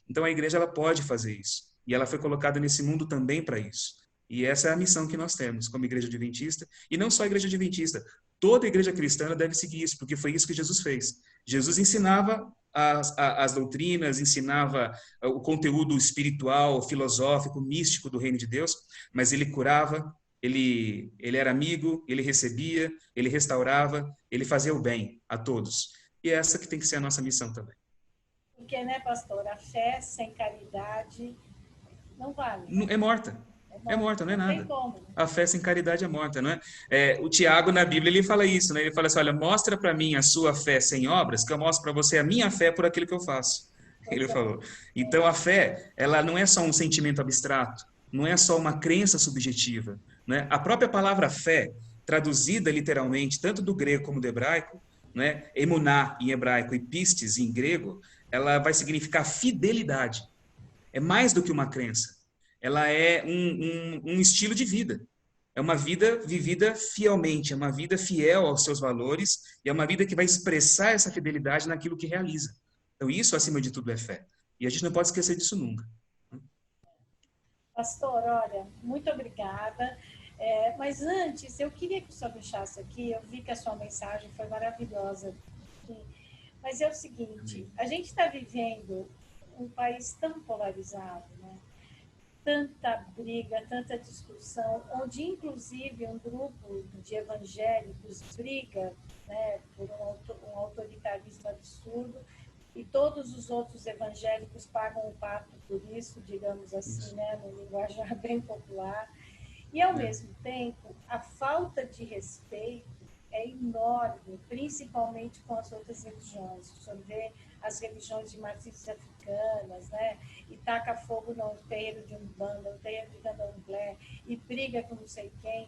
S2: Então a igreja, ela pode fazer isso. E ela foi colocada nesse mundo também para isso. E essa é a missão que nós temos como igreja adventista, e não só a igreja adventista, toda igreja cristã deve seguir isso, porque foi isso que Jesus fez. Jesus ensinava as doutrinas, ensinava o conteúdo espiritual, filosófico, místico do reino de Deus, mas ele curava, ele era amigo, ele recebia, ele restaurava, ele fazia o bem a todos. E é essa que tem que ser a nossa missão também.
S1: Porque, né, pastor, a fé sem caridade não vale.
S2: É morta. É morta, não é nada.
S1: Não tem como, né?
S2: A fé sem caridade é morta, não é? O Tiago, na Bíblia, ele fala isso, né? Ele fala assim, olha, mostra para mim a sua fé sem obras, que eu mostro para você a minha fé por aquilo que eu faço. Ele falou. Então, a fé, ela não é só um sentimento abstrato, não é só uma crença subjetiva, né? A própria palavra fé, traduzida literalmente, tanto do grego como do hebraico, né? Emuná em hebraico e pistes em grego, ela vai significar fidelidade. É mais do que uma crença. Ela é um estilo de vida. É uma vida vivida fielmente, é uma vida fiel aos seus valores e é uma vida que vai expressar essa fidelidade naquilo que realiza. Então, isso, acima de tudo, é fé. E a gente não pode esquecer disso nunca.
S1: Pastor, olha, muito obrigada. Mas antes, eu queria que o senhor deixasse aqui, eu vi que a sua mensagem foi maravilhosa. Mas é o seguinte, a gente está vivendo um país tão polarizado, né? Tanta briga, tanta discussão, onde inclusive um grupo de evangélicos briga, né, por um autoritarismo absurdo, e todos os outros evangélicos pagam o pato por isso, digamos assim, né, no linguajar bem popular. E, ao mesmo tempo, a falta de respeito é enorme, principalmente com as outras religiões. O senhor vê as religiões de matrizes africanas, né? E taca fogo no terreiro de Umbanda, no terreiro de Candomblé, e briga com não sei quem.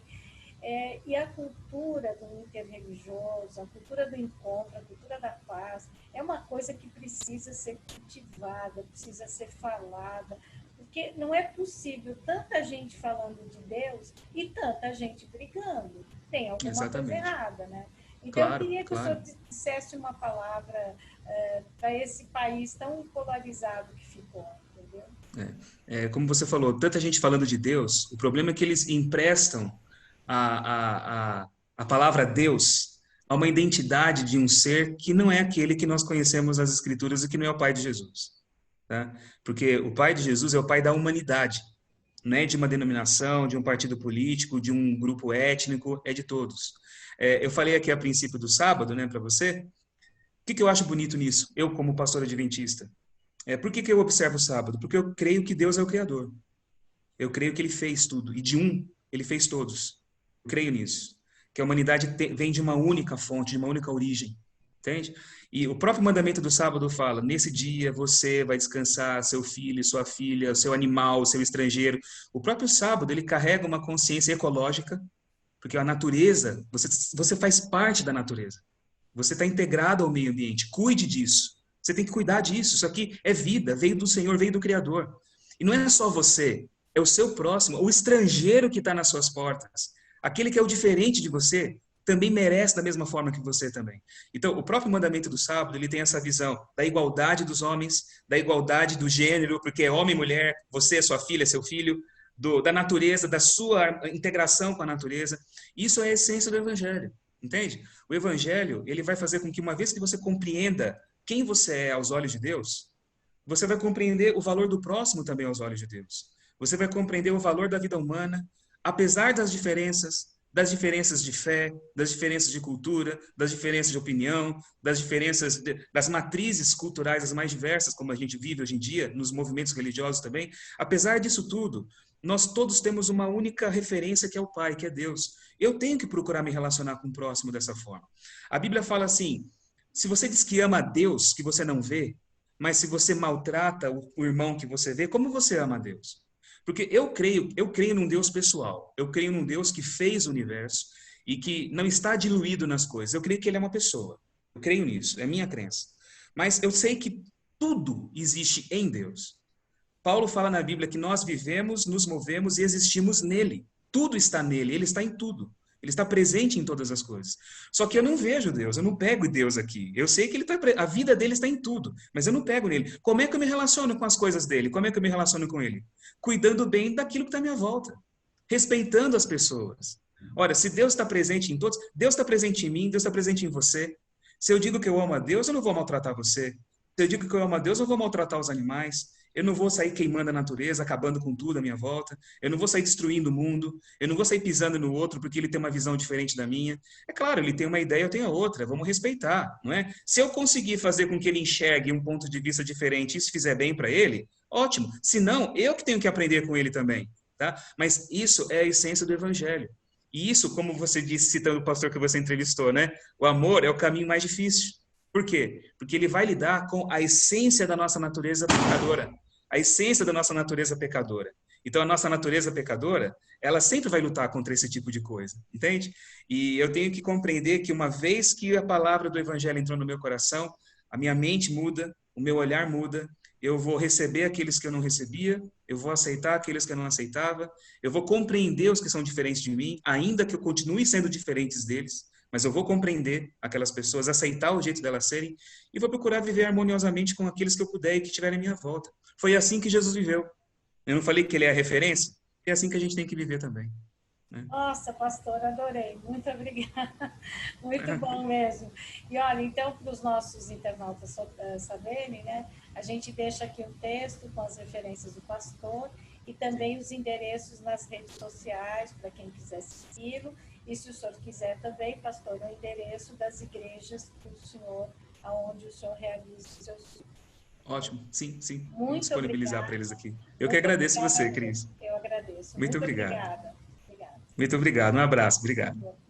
S1: E a cultura do interreligioso, a cultura do encontro, a cultura da paz, é uma coisa que precisa ser cultivada, precisa ser falada, porque não é possível tanta gente falando de Deus e tanta gente brigando. Tem alguma coisa errada, né? Então, claro, eu queria que o senhor dissesse uma palavra para esse país tão polarizado que ficou, entendeu?
S2: Como você falou, tanta gente falando de Deus, o problema é que eles emprestam a palavra Deus a uma identidade de um ser que não é aquele que nós conhecemos nas Escrituras e que não é o Pai de Jesus. Tá? Porque o Pai de Jesus é o Pai da humanidade, não é de uma denominação, de um partido político, de um grupo étnico, é de todos. Eu falei aqui a princípio do sábado, né, para você, que eu acho bonito nisso? Eu, como pastor adventista. Por que eu observo o sábado? Porque eu creio que Deus é o Criador. Eu creio que Ele fez tudo. E de um, Ele fez todos. Eu creio nisso. Que a humanidade vem de uma única fonte, de uma única origem. Entende? E o próprio mandamento do sábado fala: nesse dia você vai descansar, seu filho, sua filha, seu animal, seu estrangeiro. O próprio sábado, ele carrega uma consciência ecológica, porque a natureza, você faz parte da natureza. Você está integrado ao meio ambiente. Cuide disso. Você tem que cuidar disso. Isso aqui é vida, veio do Senhor, veio do Criador. E não é só você, é o seu próximo, o estrangeiro que está nas suas portas. Aquele que é o diferente de você também merece da mesma forma que você também. Então, o próprio mandamento do sábado, ele tem essa visão da igualdade dos homens, da igualdade do gênero, porque é homem e mulher, você, sua filha, seu filho, da natureza, da sua integração com a natureza. Isso é a essência do Evangelho, entende? O Evangelho, ele vai fazer com que, uma vez que você compreenda quem você é aos olhos de Deus, você vai compreender o valor do próximo também aos olhos de Deus. Você vai compreender o valor da vida humana, apesar das diferenças de fé, das diferenças de cultura, das diferenças de opinião, das matrizes culturais as mais diversas, como a gente vive hoje em dia, nos movimentos religiosos também. Apesar disso tudo, nós todos temos uma única referência, que é o Pai, que é Deus. Eu tenho que procurar me relacionar com o próximo dessa forma. A Bíblia fala assim: se você diz que ama a Deus, que você não vê, mas se você maltrata o irmão que você vê, como você ama a Deus? Porque eu creio num Deus pessoal. Eu creio num Deus que fez o universo e que não está diluído nas coisas. Eu creio que ele é uma pessoa. Eu creio nisso, é minha crença. Mas eu sei que tudo existe em Deus. Paulo fala na Bíblia que nós vivemos, nos movemos e existimos nele. Tudo está nele, ele está em tudo. Ele está presente em todas as coisas. Só que eu não vejo Deus, eu não pego Deus aqui. Eu sei que ele está, a vida dele está em tudo, mas eu não pego nele. Como é que eu me relaciono com as coisas dele? Como é que eu me relaciono com ele? Cuidando bem daquilo que está à minha volta, respeitando as pessoas. Ora, se Deus está presente em todos, Deus está presente em mim, Deus está presente em você. Se eu digo que eu amo a Deus, eu não vou maltratar você. Se eu digo que eu amo a Deus, eu vou maltratar os animais. Eu não vou sair queimando a natureza, acabando com tudo à minha volta. Eu não vou sair destruindo o mundo. Eu não vou sair pisando no outro porque ele tem uma visão diferente da minha. É claro, ele tem uma ideia, eu tenho a outra. Vamos respeitar, não é? Se eu conseguir fazer com que ele enxergue um ponto de vista diferente e isso fizer bem para ele, ótimo. Se não, eu que tenho que aprender com ele também, tá? Mas isso é a essência do Evangelho. E isso, como você disse, citando o pastor que você entrevistou, né? O amor é o caminho mais difícil. Por quê? Porque ele vai lidar com a essência da nossa natureza pecadora. A essência da nossa natureza pecadora. Então, a nossa natureza pecadora, ela sempre vai lutar contra esse tipo de coisa, entende? E eu tenho que compreender que uma vez que a palavra do Evangelho entrou no meu coração, a minha mente muda, o meu olhar muda, eu vou receber aqueles que eu não recebia, eu vou aceitar aqueles que eu não aceitava, eu vou compreender os que são diferentes de mim, ainda que eu continue sendo diferentes deles, mas eu vou compreender aquelas pessoas, aceitar o jeito delas serem e vou procurar viver harmoniosamente com aqueles que eu puder e que estiverem à minha volta. Foi assim que Jesus viveu. Eu não falei que ele é a referência? É assim que a gente tem que viver também, né?
S1: Nossa, pastor, adorei. Muito obrigada. Muito bom mesmo. E olha, então, para os nossos internautas saberem, né, a gente deixa aqui um texto com as referências do pastor e também os endereços nas redes sociais para quem quiser segui-lo. E se o senhor quiser também, pastor, o endereço das igrejas do senhor, aonde o senhor realiza os seus.
S2: Ótimo, sim, sim.
S1: Muito
S2: vamos disponibilizar para eles aqui. Eu que
S1: Muito
S2: agradeço
S1: obrigada,
S2: você, Cris.
S1: eu agradeço.
S2: Muito
S1: Muito
S2: obrigado.
S1: obrigada. Obrigada.
S2: Muito obrigado. Um abraço. Obrigado.